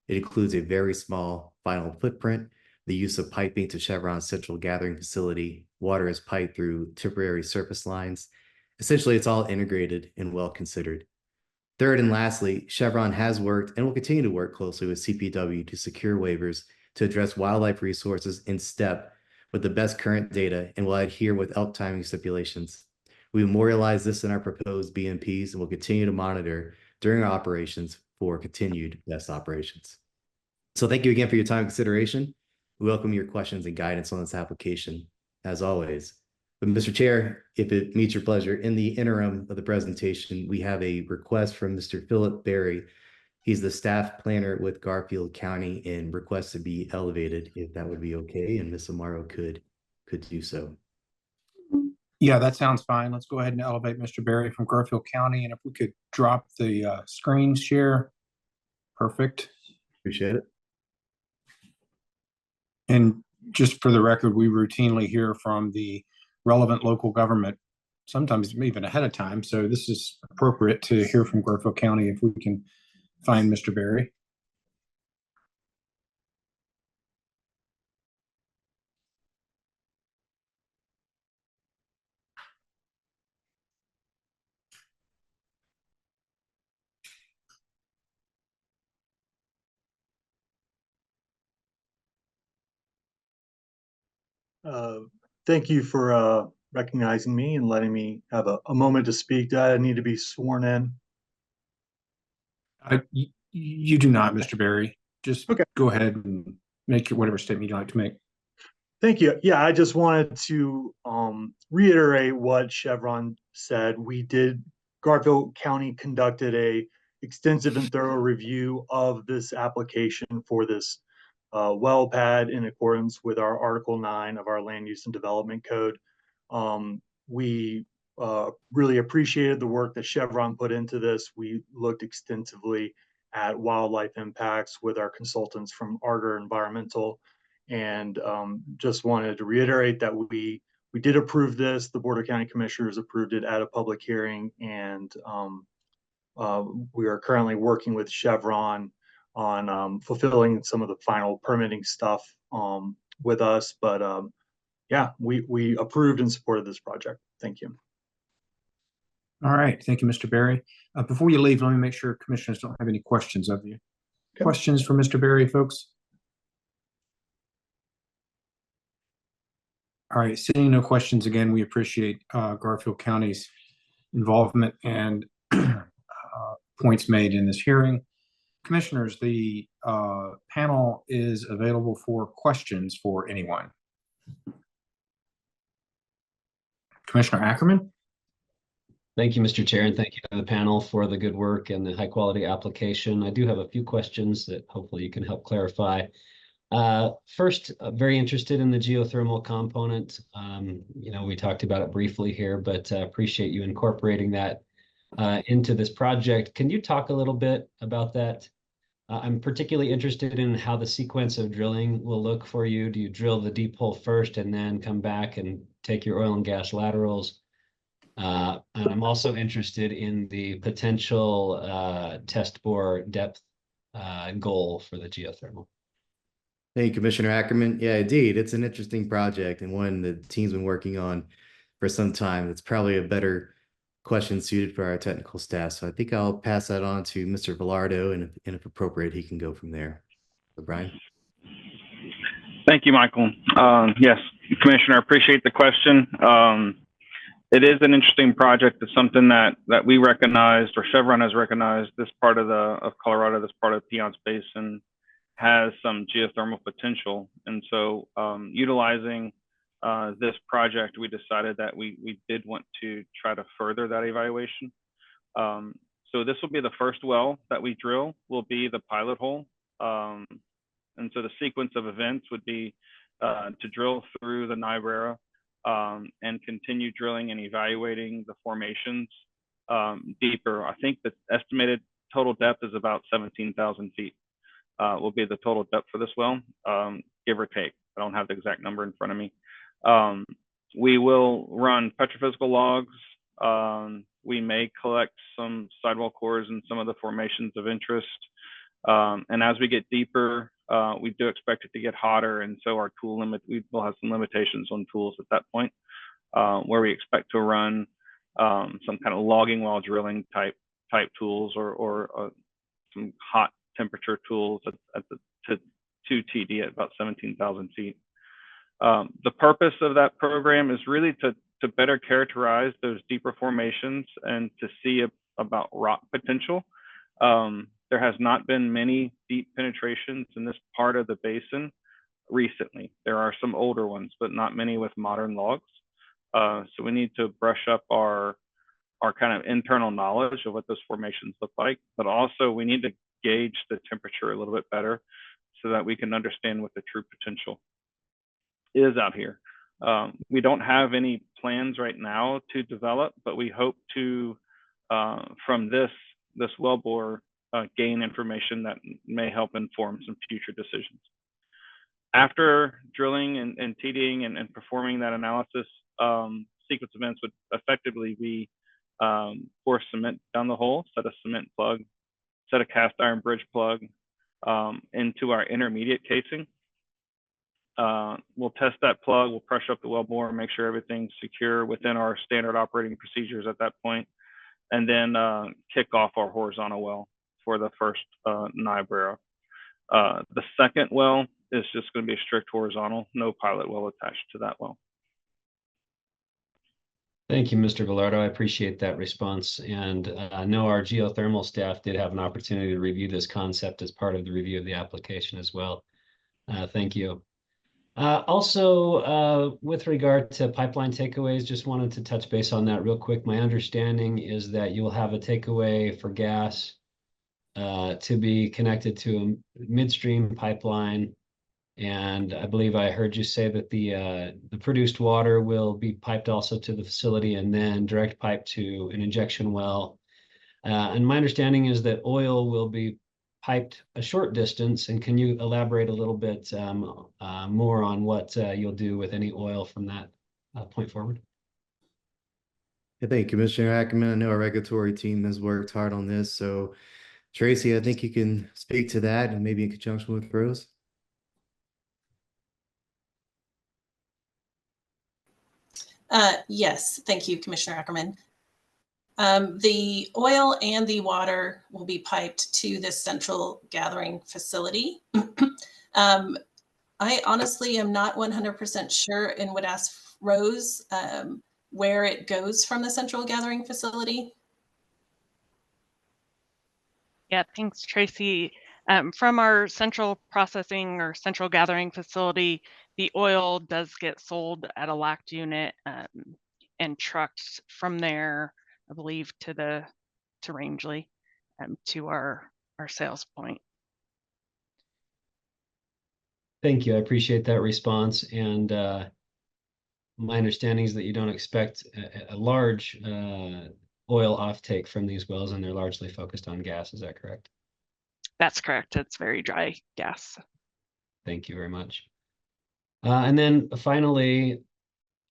It includes a very small final footprint, the use of piping to Chevron's central gathering facility. Water is piped through temporary surface lines. Essentially, it's all integrated and well considered. Third and lastly, Chevron has worked and will continue to work closely with CPW to secure waivers to address wildlife resources in step with the best current data and will adhere with elk timing stipulations. We memorialize this in our proposed BMPs and will continue to monitor during our operations for continued best operations. So thank you again for your time and consideration. We welcome your questions and guidance on this application, as always. But Mr. Chair, if it meets your pleasure, in the interim of the presentation, we have a request from Mr. Philip Berry. He's the staff planner with Garfield County and requests to be elevated, if that would be okay, and Ms. Amaro could do so. Yeah, that sounds fine. Let's go ahead and elevate Mr. Berry from Garfield County. And if we could drop the screen share. Perfect. Appreciate it. And just for the record, we routinely hear from the relevant local government, sometimes even ahead of time. So this is appropriate to hear from Garfield County if we can find Mr. Berry. Thank you for recognizing me and letting me have a moment to speak. Do I need to be sworn in? You do not, Mr. Berry. Just go ahead and make whatever statement you'd like to make. Thank you. Yeah, I just wanted to reiterate what Chevron said. Garfield County conducted a extensive and thorough review of this application for this well pad in accordance with our Article 9 of our Land Use and Development Code. We really appreciated the work that Chevron put into this. We looked extensively at wildlife impacts with our consultants from Arger Environmental, and just wanted to reiterate that we did approve this. The Board of County Commissioners approved it at a public hearing, and we are currently working with Chevron on fulfilling some of the final permitting stuff with us. But yeah, we approved and supported this project. Thank you. All right. Thank you, Mr. Berry. Before you leave, let me make sure commissioners don't have any questions of you. Okay. Questions for Mr. Berry, folks? All right, seeing no questions again, we appreciate Garfield County's involvement and points made in this hearing. Commissioners, the panel is available for questions for anyone. Commissioner Ackerman? Thank you, Mr. Chair, and thank you to the panel for the good work and the high quality application. I do have a few questions that hopefully you can help clarify. First, very interested in the geothermal component. You know, we talked about it briefly here, but appreciate you incorporating that into this project. Can you talk a little bit about that? I'm particularly interested in how the sequence of drilling will look for you. Do you drill the deep hole first and then come back and take your oil and gas laterals? And I'm also interested in the potential test bore depth goal for the geothermal. Thank you, Commissioner Ackerman. Yeah, indeed, it's an interesting project and one the team's been working on for some time. It's probably a better question suited for our technical staff. So I think I'll pass that on to Mr. Velardo, and if appropriate, he can go from there. So Brian. Thank you, Michael. Yes, Commissioner, I appreciate the question. It is an interesting project. It's something that we recognized, or Chevron has recognized, this part of Colorado, this part of Piceance Basin has some geothermal potential. And so utilizing this project, we decided that we did want to try to further that evaluation. So this will be the first well that we drill, will be the pilot hole. And so the sequence of events would be to drill through the Niobrara and continue drilling and evaluating the formations deeper. I think the estimated total depth is about 17,000 feet. Will be the total depth for this well, give or take. I don't have the exact number in front of me. We will run petrophysical logs. We may collect some sidewall cores in some of the formations of interest. And as we get deeper, we do expect it to get hotter. And so our tool limit, we will have some limitations on tools at that point, where we expect to run some kind of logging while drilling type tools or some hot temperature tools at the 2 TD at about 17,000 feet. The purpose of that program is really to better characterize those deeper formations and to see about rock potential. There has not been many deep penetrations in this part of the basin recently. There are some older ones, but not many with modern logs. So we need to brush up our kind of internal knowledge of what those formations look like, but also we need to gauge the temperature a little bit better so that we can understand what the true potential is out here. We don't have any plans right now to develop, but we hope to, from this wellbore, gain information that may help inform some future decisions. After drilling and TDing and performing that analysis, sequence events would effectively be pour cement down the hole, set a cement plug, set a cast iron bridge plug into our intermediate casing. We'll test that plug, we'll pressure up the wellbore and make sure everything's secure within our standard operating procedures at that point, and then kick off our horizontal well for the first Niobrara. The second well is just going to be a strict horizontal, no pilot well attached to that well. Thank you, Mr. Velardo. I appreciate that response. And I know our geothermal staff did have an opportunity to review this concept as part of the review of the application as well. Thank you. Also, with regard to pipeline takeaways, just wanted to touch base on that real quick. My understanding is that you'll have a takeaway for gas to be connected to a midstream pipeline. And I believe I heard you say that the produced water will be piped also to the facility and then direct pipe to an injection well. And my understanding is that oil will be piped a short distance. And can you elaborate a little bit more on what you'll do with any oil from that point forward? I think Commissioner Ackerman, I know our regulatory team has worked hard on this. So Tracy, I think you can speak to that and maybe in conjunction with Rose. Yes, thank you, Commissioner Ackerman. The oil and the water will be piped to this central gathering facility. I honestly am not 100% sure and would ask Rose where it goes from the central gathering facility. Yeah, thanks, Tracy. From our central processing or central gathering facility, the oil does get sold at a locked unit and trucked from there, I believe, to Rangeley, to our sales point. Thank you. I appreciate that response. And my understanding is that you don't expect a large oil offtake from these wells, and they're largely focused on gas. Is that correct? That's correct. It's very dry gas. Thank you very much. And then finally,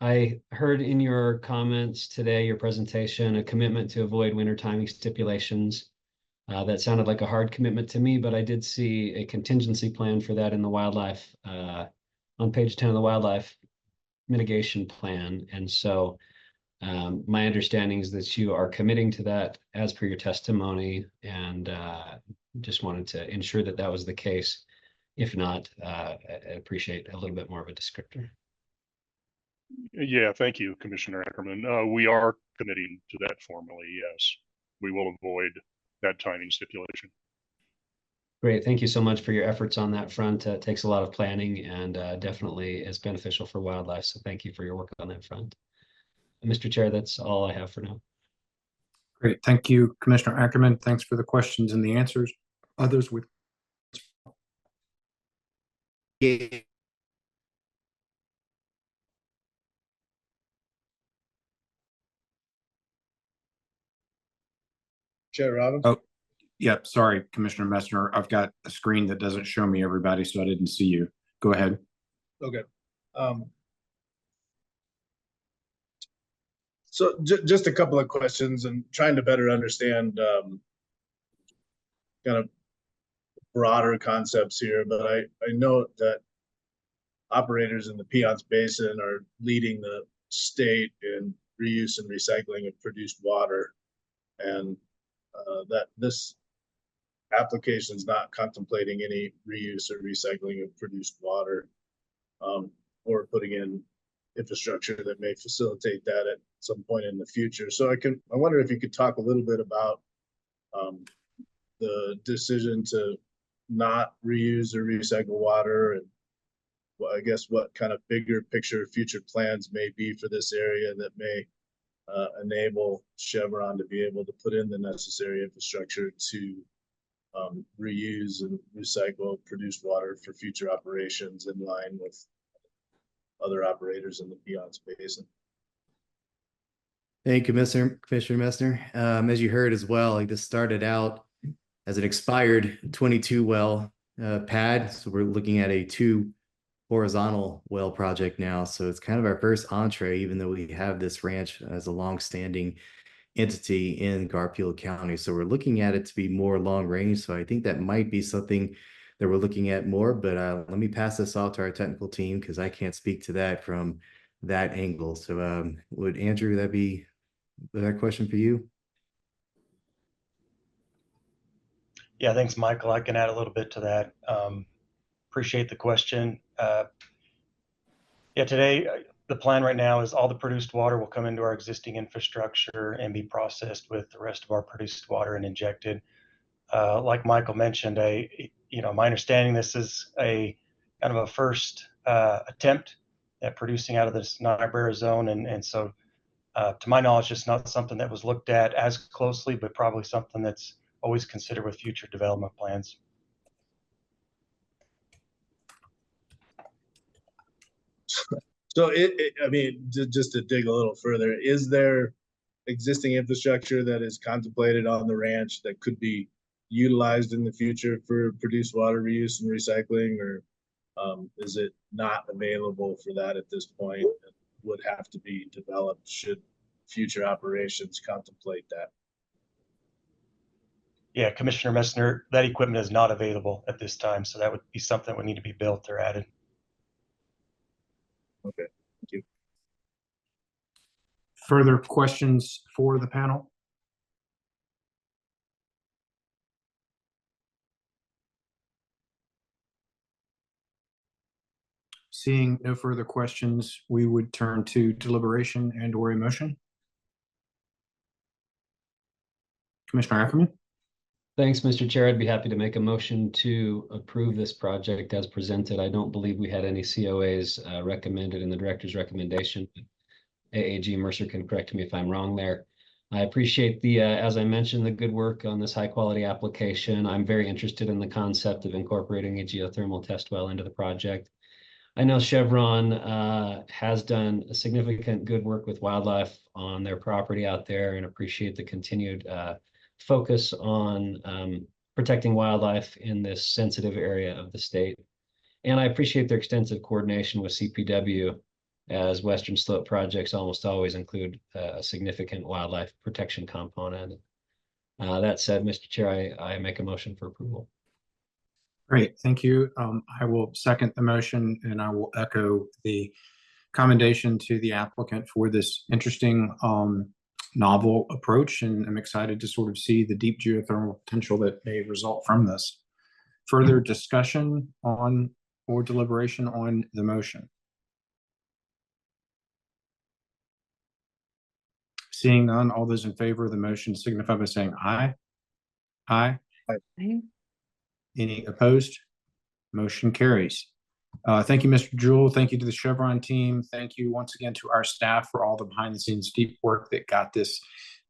I heard in your comments today, your presentation, a commitment to avoid winter timing stipulations. That sounded like a hard commitment to me, but I did see a contingency plan for that in the wildlife, on page 10 of the wildlife mitigation plan. And so my understanding is that you are committing to that as per your testimony, and just wanted to ensure that that was the case. If not, I appreciate a little bit more of a descriptor. Yeah, thank you, Commissioner Ackerman. We are committing to that formally, yes. We will avoid that timing stipulation. Great. Thank you so much for your efforts on that front. It takes a lot of planning and definitely is beneficial for wildlife. So thank you for your work on that front. Mr. Chair, that's all I have for now. Great. Thank you, Commissioner Ackerman. Thanks for the questions and the answers. Others with Chair Robbins? Oh, yep. Sorry, Commissioner Messner. I've got a screen that doesn't show me everybody, so I didn't see you. Go ahead. Okay. So just a couple of questions and trying to better understand kind of broader concepts here, but I know that operators in the Piceance Basin are leading the state in reuse and recycling of produced water, and that this application is not contemplating any reuse or recycling of produced water, or putting in infrastructure that may facilitate that at some point in the future. So I wonder if you could talk a little bit about the decision to not reuse or recycle water, and I guess what kind of bigger picture future plans may be for this area that may enable Chevron to be able to put in the necessary infrastructure to reuse and recycle produced water for future operations in line with other operators in the Piceance Basin. Thank you, Commissioner Messner. As you heard as well, like this started out as an expired 22 well pad. So we're looking at a 2 horizontal well project now. So it's kind of our first entree, even though we have this ranch as a long-standing entity in Garfield County. So we're looking at it to be more long range. So I think that might be something that we're looking at more, but let me pass this off to our technical team because I can't speak to that from that angle. So would Andrew, that question for you? Yeah, thanks, Michael. I can add a little bit to that. Appreciate the question. Yeah, today, the plan right now is all the produced water will come into our existing infrastructure and be processed with the rest of our produced water and injected. Like Michael mentioned, my understanding, this is a kind of a first attempt at producing out of this Niobrara zone. And so to my knowledge, it's not something that was looked at as closely, but probably something that's always considered with future development plans. So I mean, just to dig a little further, is there existing infrastructure that is contemplated on the ranch that could be utilized in the future for produced water reuse and recycling, or is it not available for that at this point? It would have to be developed should future operations contemplate that. Yeah, Commissioner Messner, that equipment is not available at this time, so that would be something that would need to be built or added. Okay, thank you. further questions for the panel? Seeing no further questions, we would turn to deliberation and or a motion. Commissioner Ackerman? Thanks, Mr. Chair. I'd be happy to make a motion to approve this project as presented. I don't believe we had any COAs recommended in the director's recommendation. AAG Mercer can correct me if I'm wrong there. I appreciate the, as I mentioned, the good work on this high quality application. I'm very interested in the concept of incorporating a geothermal test well into the project. I know Chevron has done a significant good work with wildlife on their property out there, and appreciate the continued focus on protecting wildlife in this sensitive area of the state. And I appreciate their extensive coordination with CPW, as Western Slope projects almost always include a significant wildlife protection component. That said, Mr. Chair, I make a motion for approval. Great, thank you. I will second the motion, and I will echo the commendation to the applicant for this interesting novel approach, and I'm excited to sort of see the deep geothermal potential that may result from this. Further discussion on or deliberation on the motion? Seeing none, all those in favor of the motion signify by saying aye. Aye. Aye. Any opposed? Motion carries. Thank you, Mr. Jewell. Thank you to the Chevron team. Thank you once again to our staff for all the behind the scenes deep work that got this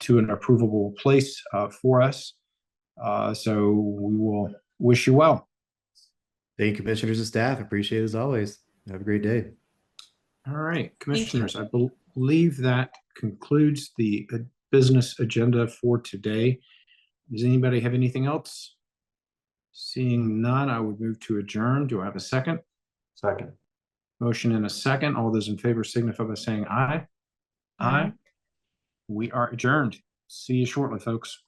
to an approvable place for us. So we will wish you well. Thank you, commissioners and staff. Appreciate it as always. Have a great day. All right, commissioners, I believe that concludes the business agenda for today. Does anybody have anything else? Seeing none, I would move to adjourn. Do I have a second? Second. Motion and a second. All those in favor signify by saying aye. Aye. We are adjourned. See you shortly, folks.